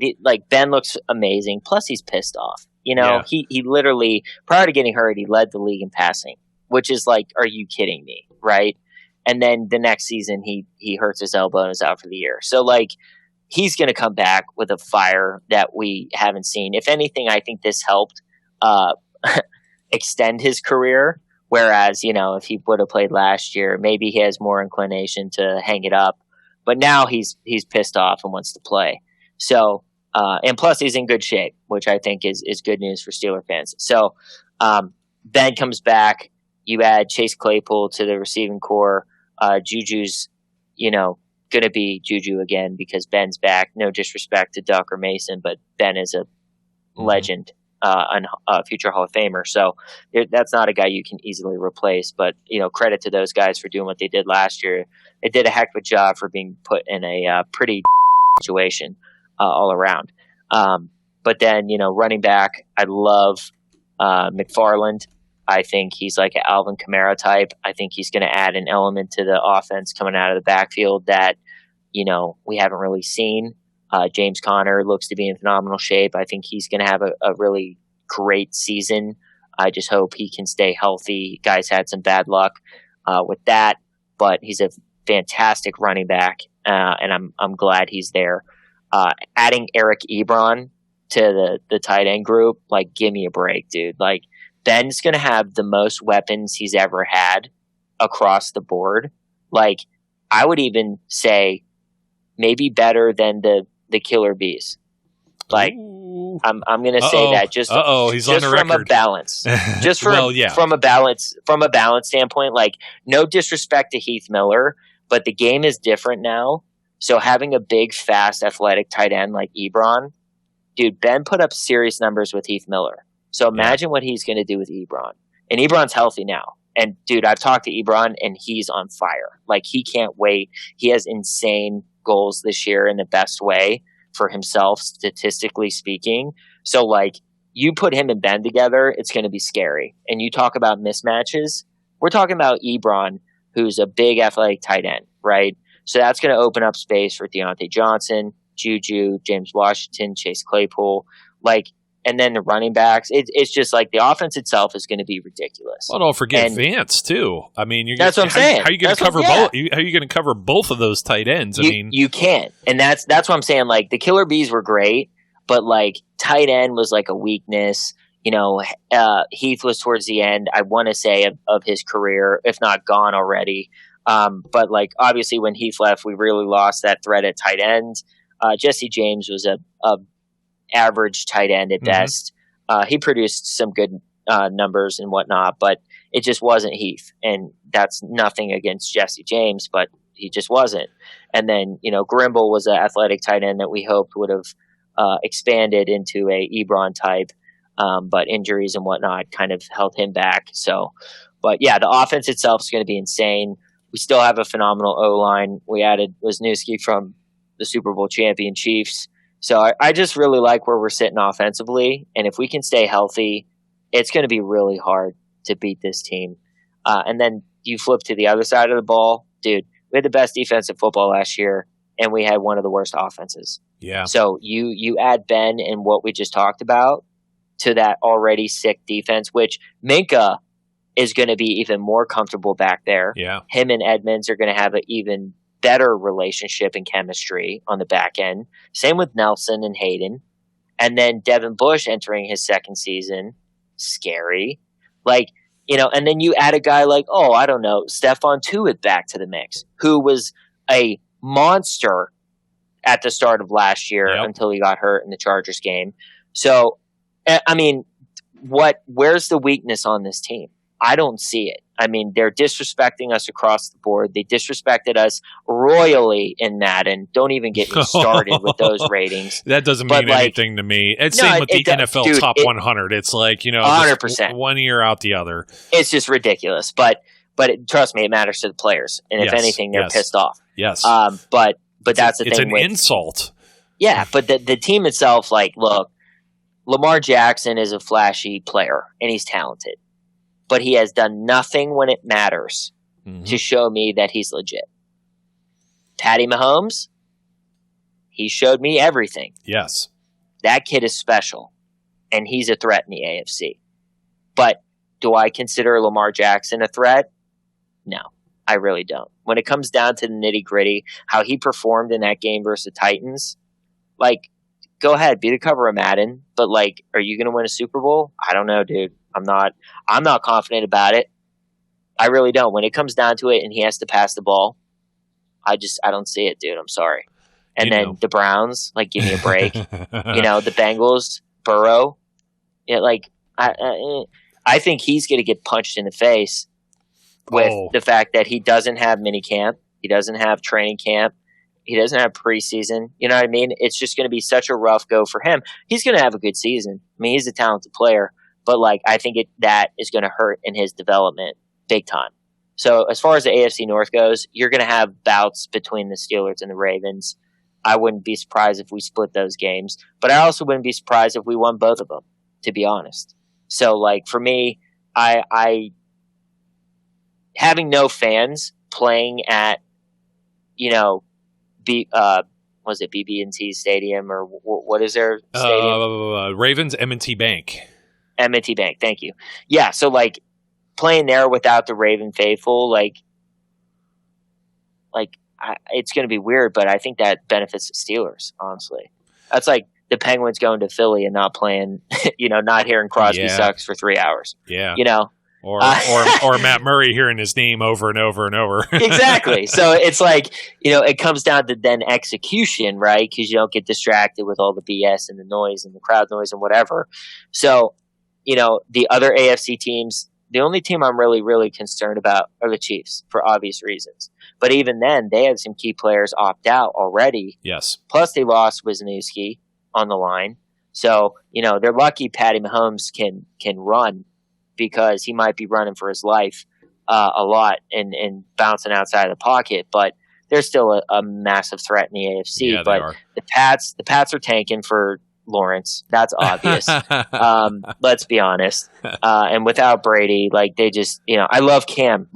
Ben looks amazing. Plus, he's pissed off. He literally, prior to getting hurt, he led the league in passing, which is like, are you kidding me? Right? And then the next season, he hurts his elbow and is out for the year. So, he's going to come back with a fire that we haven't seen. If anything, I think this helped extend his career. Whereas, if he would have played last year, maybe he has more inclination to hang it up. But now he's pissed off and wants to play. So, and plus he's in good shape, which I think is good news for Steeler fans. So, Ben comes back. You add Chase Claypool to the receiving core. Juju's, going to be Juju again because Ben's back. No disrespect to Duck or Mason, but Ben is a legend, a future Hall of Famer. So that's not a guy you can easily replace. But, credit to those guys for doing what they did last year. They did a heck of a job for being put in a pretty situation all around. But then, running back, I love McFarland. I think he's like an Alvin Kamara type. I think he's going to add an element to the offense coming out of the backfield that, we haven't really seen. James Conner looks to be in phenomenal shape. I think he's going to have a really great season. I just hope he can stay healthy. Guys had some bad luck with that, but he's a fantastic running back, and I'm glad he's there. Adding Eric Ebron to the tight end group, give me a break, dude. Ben's going to have the most weapons he's ever had across the board. I would even say maybe better than the Killer Bees. I'm going to say that just he's on the from record. A balance, just from a balance standpoint. No disrespect to Heath Miller, but the game is different now. So having a big, fast, athletic tight end like Ebron, dude, Ben put up serious numbers with Heath Miller. So imagine what he's going to do with Ebron. And Ebron's healthy now. And, dude, I've talked to Ebron, and he's on fire. He can't wait. He has insane goals this year in the best way for himself, statistically speaking. So, you put him and Ben together, it's going to be scary. And you talk about mismatches. We're talking about Ebron, who's a big athletic tight end, right? So that's going to open up space for Deontay Johnson, Juju, James Washington, Chase Claypool. And then the running backs, it's just the offense itself is going to be ridiculous. Well, don't forget Vance too. I mean, that's what I'm saying. How are you going to cover both? How are you going to cover both of those tight ends? You can't, and that's what I'm saying. The Killer Bees were great, but tight end was a weakness. Heath was towards the end, I want to say, of his career, if not gone already. But like obviously when Heath left, we really lost that threat at tight end. Jesse James was a average tight end at best. He produced some good numbers and whatnot, but it just wasn't Heath. And that's nothing against Jesse James, but he just wasn't. And then, Grimble was an athletic tight end that we hoped would have expanded into a Ebron type, but injuries and whatnot kind of held him back. So, but yeah, the offense itself is going to be insane. We still have a phenomenal O-line. We added Wisniewski from the Super Bowl champion Chiefs. So I just really like where we're sitting offensively. And if we can stay healthy, it's going to be really hard to beat this team. And then you flip to the other side of the ball. Dude, we had the best defensive football last year, and we had one of the worst offenses. Yeah. So you add Ben and what we just talked about to that already sick defense, which Minka is going to be even more comfortable back there. Yeah. Him and Edmonds are going to have an even better relationship and chemistry on the back end. Same with Nelson and Haden. And then Devin Bush entering his second season. Scary. And then you add a guy like, Stephon Tuitt back to the mix, who was a monster at the start of last year until he got hurt in the Chargers game. So, I mean, where's the weakness on this team? I don't see it. I mean, they're disrespecting us across the board. They disrespected us royally in Madden. Don't even get me started with those ratings. That doesn't mean anything to me. It's same with the NFL Top 100. It's 100%. One year out the other. It's just ridiculous. But trust me, it matters to the players. And if anything, they're pissed off. Yes. But that's the thing. It's an insult. Yeah, but the team itself, look, Lamar Jackson is a flashy player, and he's talented. But he has done nothing when it matters to show me that he's legit. Patty Mahomes, he showed me everything. Yes. That kid is special, and he's a threat in the AFC. But do I consider Lamar Jackson a threat? No, I really don't. When it comes down to the nitty-gritty, how he performed in that game versus the Titans, go ahead, be the cover of Madden, but are you going to win a Super Bowl? I don't know, dude. I'm not confident about it. I really don't. When it comes down to it and he has to pass the ball, I don't see it, dude. I'm sorry. And the Browns, give me a break. The Bengals, Burrow. I think he's going to get punched in the face with the fact that he doesn't have mini camp. He doesn't have training camp. He doesn't have preseason. You know what I mean? It's just going to be such a rough go for him. He's going to have a good season. I mean, he's a talented player. But I think that is going to hurt in his development big time. So as far as the AFC North goes, you're going to have bouts between the Steelers and the Ravens. I wouldn't be surprised if we split those games, but I also wouldn't be surprised if we won both of them, to be honest. So for me, I having no fans playing at, was it BB&T Stadium or what is their stadium? Ravens M&T Bank. M&T Bank, thank you. Yeah, so playing there without the Raven faithful, it's going to be weird, but I think that benefits the Steelers, honestly. That's the Penguins going to Philly and not playing, not hearing Crosby sucks for 3 hours. Yeah. Or Matt Murray hearing his name over and over and over. Exactly. So it's it comes down to then execution, right? Because you don't get distracted with all the BS and the noise and the crowd noise and whatever. So, the other AFC teams, the only team I'm really, really concerned about are the Chiefs for obvious reasons. But even then, they had some key players opt out already. Yes. Plus, they lost Wisniewski on the line. So, they're lucky Patty Mahomes can run because he might be running for his life a lot and bouncing outside of the pocket. But they're still a massive threat in the AFC. Yeah, but the Pats are tanking for Lawrence. That's obvious. Let's be honest. And without Brady, they just, I love Cam.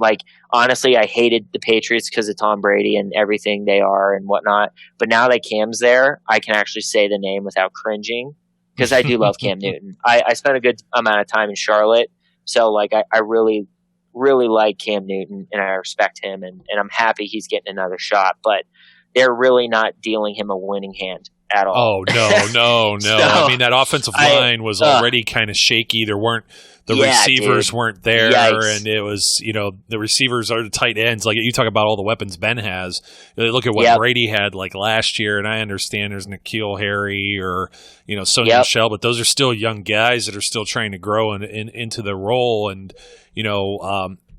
Honestly, I hated the Patriots because of Tom Brady and everything they are and whatnot. But now that Cam's there, I can actually say the name without cringing because I do love Cam Newton. I spent a good amount of time in Charlotte. So I really, really like Cam Newton and I respect him and I'm happy he's getting another shot. But they're really not dealing him a winning hand at all. Oh, no. So, I mean, that offensive line was already kind of shaky. The receivers weren't there, Yikes. and it was, the receivers are the tight ends. Like, you talk about all the weapons Ben has. Look at what Brady had, like, last year, and I understand there's N'Keal Harry or, Sonny Michel, but those are still young guys that are still trying to grow into the role. And,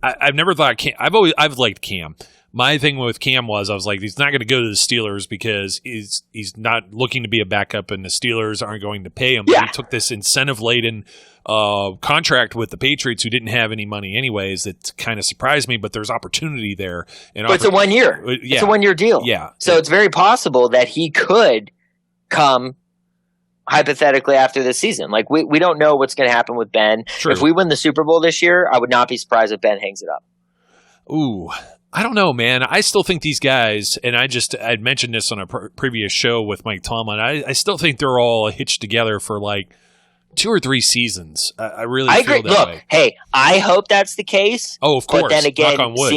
I've never thought I've liked Cam. My thing with Cam was I was like, he's not going to go to the Steelers because he's not looking to be a backup, and the Steelers aren't going to pay him. But he took this incentive-laden contract with the Patriots, who didn't have any money anyways. That kind of surprised me, but there's opportunity there. And but it's a 1 year. Yeah. It's a 1 year deal. Yeah. So it's very possible that he could come hypothetically after this season. Like we don't know what's going to happen with Ben. True. If we win the Super Bowl this year, I would not be surprised if Ben hangs it up. Ooh, I don't know, man. I still think these guys, and I'd mentioned this on a previous show with Mike Tomlin, I still think they're all hitched together for like 2 or 3 seasons. I really feel agree. that way. Hey, I hope that's the case. Oh, of course. But then again, knock on wood.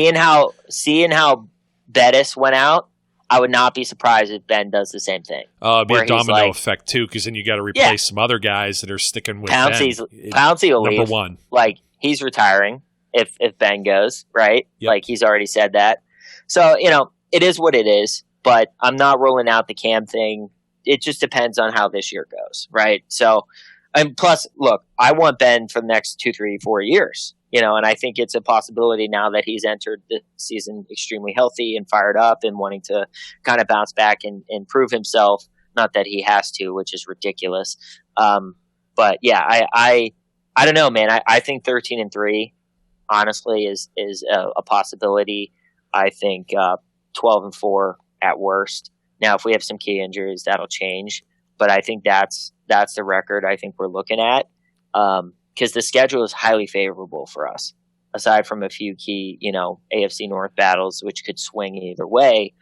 seeing how Bettis went out, I would not be surprised if Ben does the same thing. It'd be a domino effect too, because then you got to replace some other guys that are sticking with Pouncey Ben. will leave. Number one. Like, he's retiring if Ben goes, right? Yep. Like, he's already said that. So, it is what it is, but I'm not ruling out the Cam thing. It just depends on how this year goes, right? So, and plus, look, I want Ben for the next 2, 3, 4 years, and I think it's a possibility now that he's entered the season extremely healthy and fired up and wanting to kind of bounce back and prove himself. Not that he has to, which is ridiculous. But yeah, I don't know, man. I think 13-3, honestly, is a possibility. I think 12-4 at worst. Now, if we have some key injuries, that'll change. But I think that's the record I think we're looking at, because the schedule is highly favorable for us. Aside from a few key, AFC North battles, which could swing either way.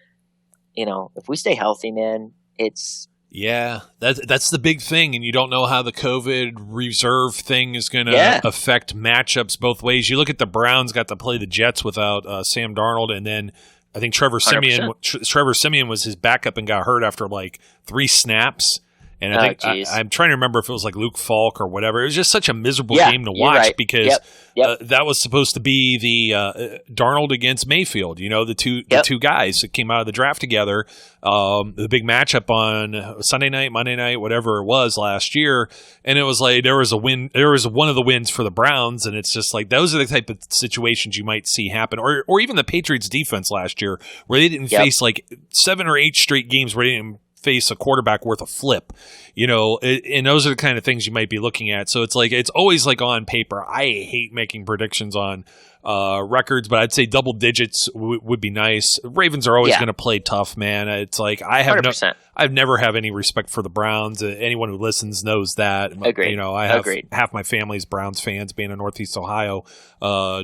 If we stay healthy, man, it's. Yeah, that's the big thing, and you don't know how the COVID reserve thing is going to affect matchups both ways. You look at the Browns got to play the Jets without Sam Darnold, and then I think Trevor Siemian was his backup and got hurt after like 3 snaps. And I think I'm trying to remember if it was like Luke Falk or whatever. It was just such a miserable game to watch because that was supposed to be the Darnold against Mayfield. The two guys that came out of the draft together. The big matchup on Sunday night, Monday night, whatever it was last year, and it was like there was a win. There was one of the wins for the Browns, and it's just like those are the type of situations you might see happen, or even the Patriots defense last year where they didn't face like 7 or 8 straight games where they didn't face a quarterback worth a flip, and those are the kind of things you might be looking at. So it's like, it's always like on paper. I hate making predictions on records, but I'd say double digits would be nice. Ravens are always going to play tough, man. It's like I've never have any respect for the Browns. Anyone who listens knows that. Agreed. I have half my family's Browns fans, being a Northeast Ohio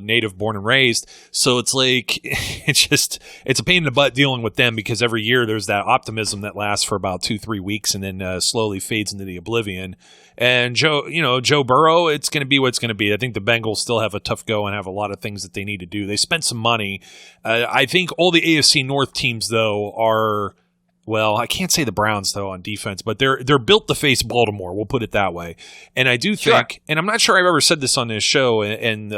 native, born and raised. So it's like it's a pain in the butt dealing with them, because every year there's that optimism that lasts for about 2-3 weeks and then slowly fades into the oblivion. And Joe Burrow, it's going to be what it's going to be. I think the Bengals still have a tough go and have a lot of things that they need to do. They spent some money. I think all the AFC North teams, though, are, well, I can't say the Browns, though, on defense, but they're built to face Baltimore. We'll put it that way. And I do think, and I'm not sure I've ever said this on this show, and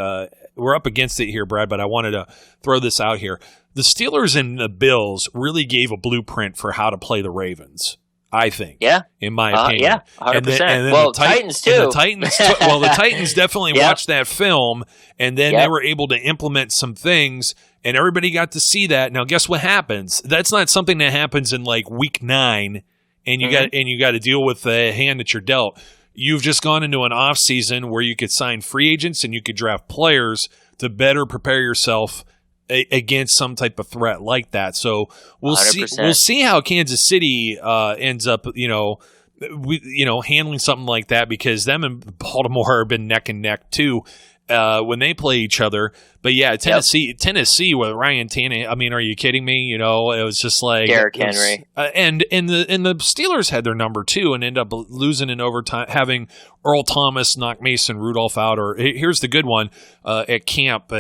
we're up against it here, Brad, but I wanted to throw this out here. The Steelers and the Bills really gave a blueprint for how to play the Ravens, I think. Yeah. In my opinion. 100%. And then well, Titans too. The Titans definitely watched that film, and then they were able to implement some things, and everybody got to see that. Now, guess what happens? That's not something that happens in like week 9, and you got to deal with the hand that you're dealt. You've just gone into an off season where you could sign free agents and you could draft players to better prepare yourself against some type of threat like that. So we'll 100%. see. We'll see how Kansas City ends up. Handling something like that, because them and Baltimore have been neck and neck too. when they play each other. But yeah, Tennessee with Ryan Tannehill. I mean, are you kidding me? It was just like Derrick Henry, and the Steelers had their number too, and end up losing in overtime, having Earl Thomas knock Mason Rudolph out. Or here's the good one at camp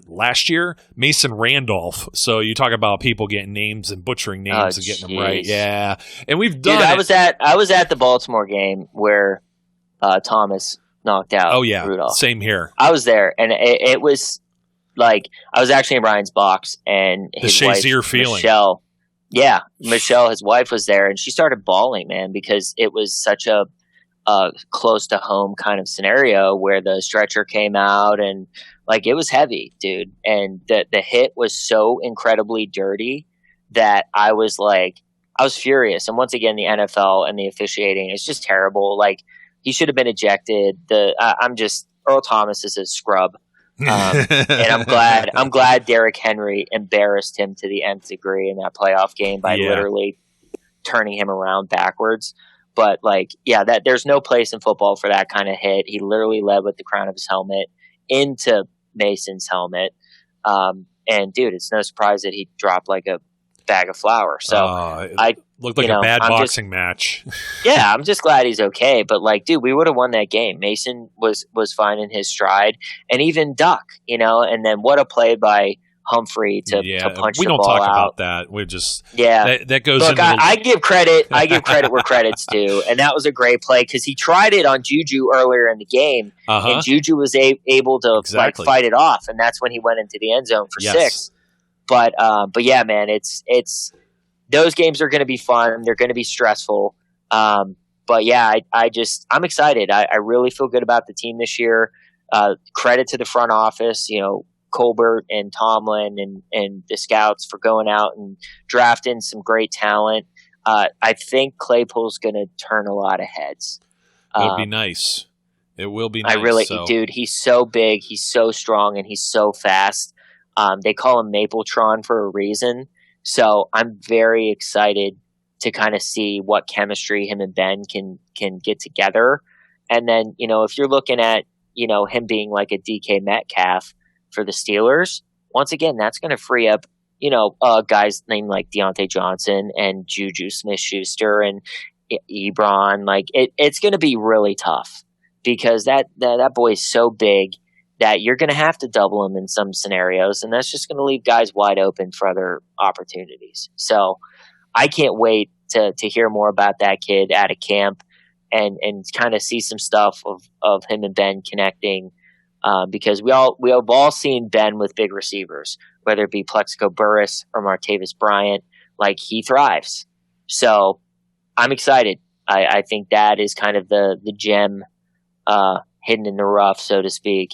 last year, Mason Randolph. So you talk about people getting names and butchering names and getting them right. Yeah, and we've done. Dude, I was at the Baltimore game where Thomas knocked out. Rudolph. Same here. I was there, and it was like I was actually in Ryan's box, and his the Shazier wife, feeling. Michelle, his wife, was there, and she started bawling, man, because it was such a close to home kind of scenario where the stretcher came out, and like it was heavy, dude, and the hit was so incredibly dirty that I was furious. And once again, the NFL and the officiating is just terrible. Like, he should have been ejected. Earl Thomas is a scrub. And I'm glad Derrick Henry embarrassed him to the nth degree in that playoff game by literally turning him around backwards. But there's no place in football for that kind of hit. He literally led with the crown of his helmet into Mason's helmet. And dude, it's no surprise that he dropped like a bag of flour. So I looked like a bad boxing match. Yeah, I'm just glad he's okay. But dude, we would have won that game. Mason was fine in his stride, and even Duck, and then what a play by Humphrey to punch the ball out. We don't talk about that. We just that goes. Look, I give credit. I give credit where credit's due, and that was a great play because he tried it on Juju earlier in the game, and Juju was able to fight it off, and that's when he went into the end zone for 6. But yeah, man, it's those games are going to be fun. They're going to be stressful. But yeah, I'm excited. I really feel good about the team this year. Credit to the front office, Colbert and Tomlin and the scouts for going out and drafting some great talent. I think Claypool's going to turn a lot of heads. It'll be nice. It will be nice. Dude, he's so big, he's so strong, and he's so fast. They call him Mapletron for a reason. So I'm very excited to kind of see what chemistry him and Ben can get together. And then, if you're looking at, him being like a DK Metcalf for the Steelers, once again, that's going to free up, guys named like Deontay Johnson and Juju Smith-Schuster and Ebron. It's going to be really tough because that boy is so big that you're going to have to double him in some scenarios, and that's just going to leave guys wide open for other opportunities. So I can't wait to hear more about that kid at a camp and kind of see some stuff of him and Ben connecting, because we have all seen Ben with big receivers, whether it be Plexico Burress or Martavis Bryant. He thrives. So I'm excited. I think that is kind of the gem hidden in the rough, so to speak,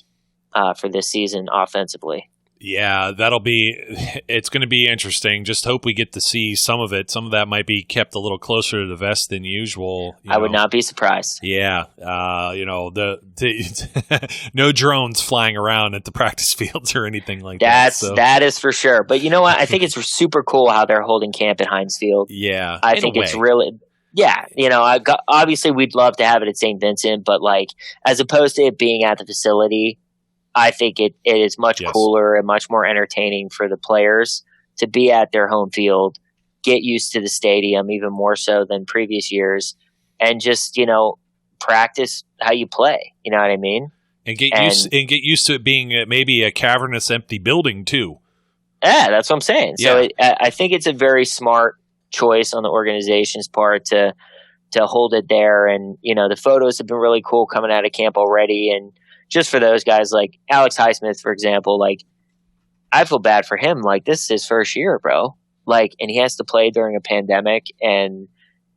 for this season offensively. Yeah, it's going to be interesting. Just hope we get to see some of it. Some of that might be kept a little closer to the vest than usual. I would not be surprised. Yeah. No drones flying around at the practice fields or anything like that. That is for sure. But you know what? I think it's super cool how they're holding camp at Hines Field. Yeah. I think it's really, obviously we'd love to have it at St. Vincent, but as opposed to it being at the facility, I think it is much cooler and much more entertaining for the players to be at their home field, get used to the stadium even more so than previous years, and just, practice how you play. You know what I mean? And get used to it being maybe a cavernous, empty building too. Yeah, that's what I'm saying. Yeah. So I think it's a very smart choice on the organization's part to hold it there. And, the photos have been really cool coming out of camp already. And just for those guys like Alex Highsmith, for example, I feel bad for him. This is his first year, bro. And he has to play during a pandemic and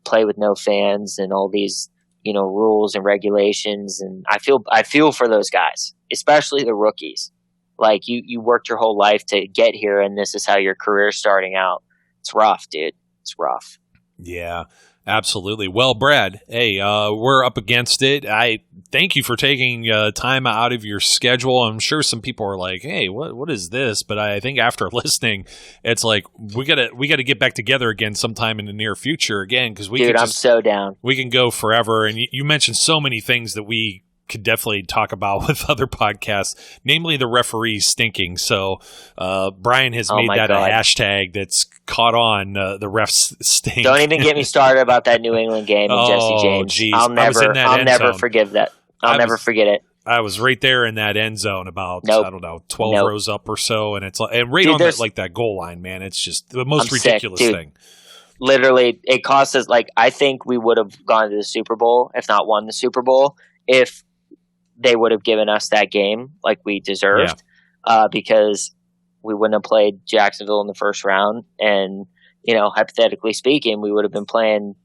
play with no fans and all these, rules and regulations. And I feel for those guys, especially the rookies. You worked your whole life to get here, and this is how your career's starting out. It's rough, dude. It's rough. Yeah. Absolutely. Well, Brad, hey, we're up against it. I thank you for taking time out of your schedule. I'm sure some people are like, "Hey, what is this?" But I think after listening, it's we gotta get back together again sometime in the near future again, because I'm so down. We can go forever, and you mentioned so many things that we could definitely talk about with other podcasts, namely the referees stinking. So Brian has made that God. a hashtag that's caught on, the refs stink. Don't even get me started about that New England game and Jesse James. Geez. I'll never forgive that. I'll never forget it. I was right there in that end zone about, I don't know, 12 rows up or so. And it's and right on that goal line, man. It's just the most ridiculous thing. Literally, it cost us, I think we would have gone to the Super Bowl, if not won the Super Bowl, if they would have given us that game like we deserved, because we wouldn't have played Jacksonville in the first round. And, hypothetically speaking, we would have been playing,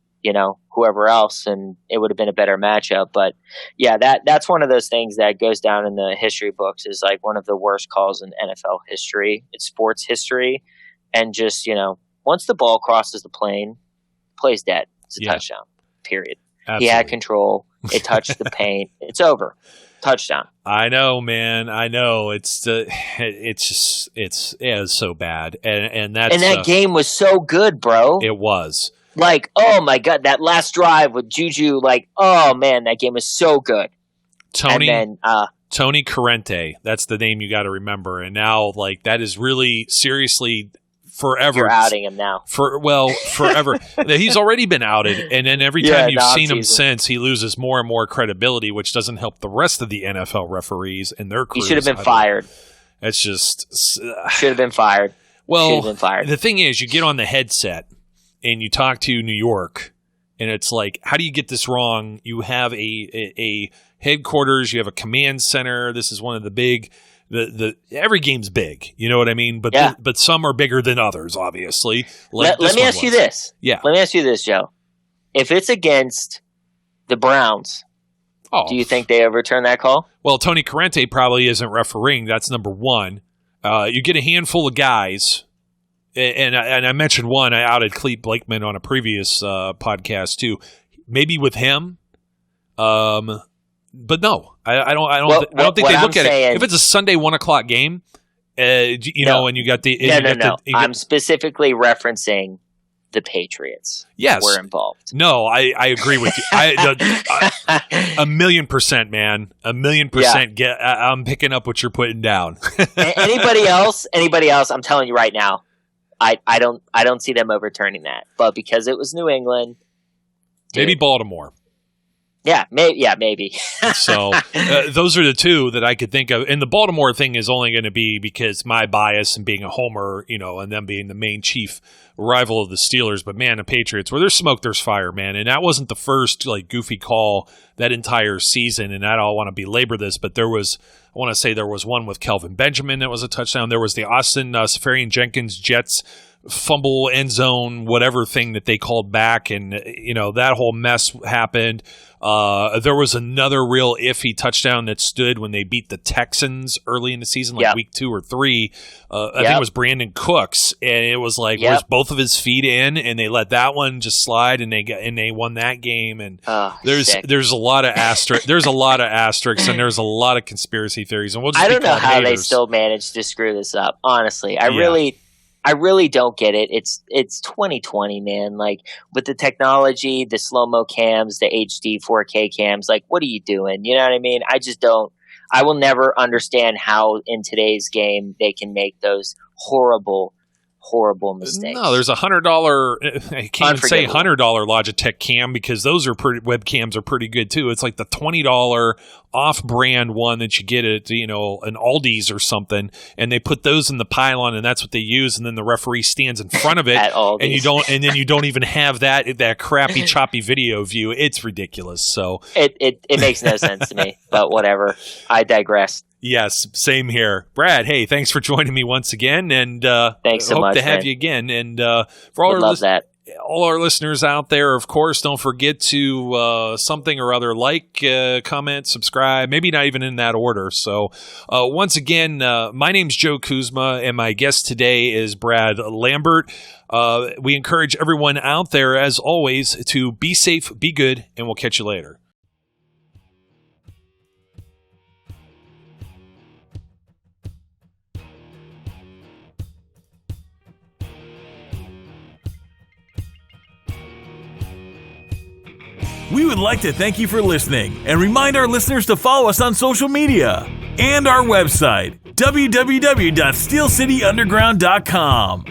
whoever else, and it would have been a better matchup. But yeah, that's one of those things that goes down in the history books is like one of the worst calls in NFL history. It's sports history. And just, once the ball crosses the plane, play's dead. It's a touchdown, period. Absolutely. He had control. It touched the paint. It's over. Touchdown. I know, man. I know. It's so bad. And that game was so good, bro. It was. Oh my God, that last drive with Juju, oh man, that game was so good. Tony Corrente, that's the name you got to remember. And now, that is really seriously forever. You're outing him now. Forever. He's already been outed, and then every time you've seen him since, he loses more and more credibility, which doesn't help the rest of the NFL referees and their crews. He should have been fired. It's just should have been fired. Well, the thing is, you get on the headset and you talk to New York, and it's how do you get this wrong? You have a headquarters, you have a command center. This is one of the big. Every game's big, you know what I mean? But but some are bigger than others, obviously. Let me ask you this. Yeah. Let me ask you this, Joe. If it's against the Browns, do you think they overturn that call? Well, Tony Corrente probably isn't refereeing. That's number one. You get a handful of guys, and I mentioned one. I outed Clete Blakeman on a previous podcast too. Maybe with him. But no, I don't think they look at it. If it's a Sunday 1:00 game, and you got the no. I'm specifically referencing the Patriots. Yes, were involved. No, I agree with you. 1,000,000%, man. 1,000,000%. I'm picking up what you're putting down. Anybody else? I'm telling you right now, I don't see them overturning that. But because it was New England, maybe Baltimore. Yeah, maybe. So those are the two that I could think of. And the Baltimore thing is only going to be because my bias and being a homer, and them being the main chief rival of the Steelers. But, man, the Patriots, where there's smoke, there's fire, man. And that wasn't the first, goofy call that entire season. And I don't want to belabor this, but there was one with Kelvin Benjamin that was a touchdown. There was the Austin Safarian-Jenkins Jets fumble end zone, whatever thing that they called back. And, that whole mess happened. There was another real iffy touchdown that stood when they beat the Texans early in the season, week 2 or 3. I think it was Brandon Cooks, and it was was both of his feet in, and they let that one just slide, and they won that game. And there's a lot of asterisks, and there's a lot of conspiracy theories, and we'll just I don't know how they still managed to screw this up. Honestly, I really don't get it. It's 2020, man. With the technology, the slow-mo cams, the HD 4K cams, what are you doing? You know what I mean? I just don't. I will never understand how in today's game they can make those horrible mistakes. No, there's $100. I can't even say $100 Logitech cam because those webcams are pretty good too. It's the $20 off-brand one that you get at an Aldi's or something, and they put those in the pylon, and that's what they use. And then the referee stands in front of it, and then you don't even have that crappy choppy video view. It's ridiculous. So it makes no sense to me. But whatever. I digress. Yes, same here. Brad, hey, thanks for joining me once again, and thanks so much. Hope to have you again. And for all our listeners out there, of course, don't forget to something or other comment, subscribe, maybe not even in that order. So once again, my name's Joe Kuzma, and my guest today is Brad Lambert. We encourage everyone out there, as always, to be safe, be good, and we'll catch you later. We would like to thank you for listening and remind our listeners to follow us on social media and our website, www.steelcityunderground.com.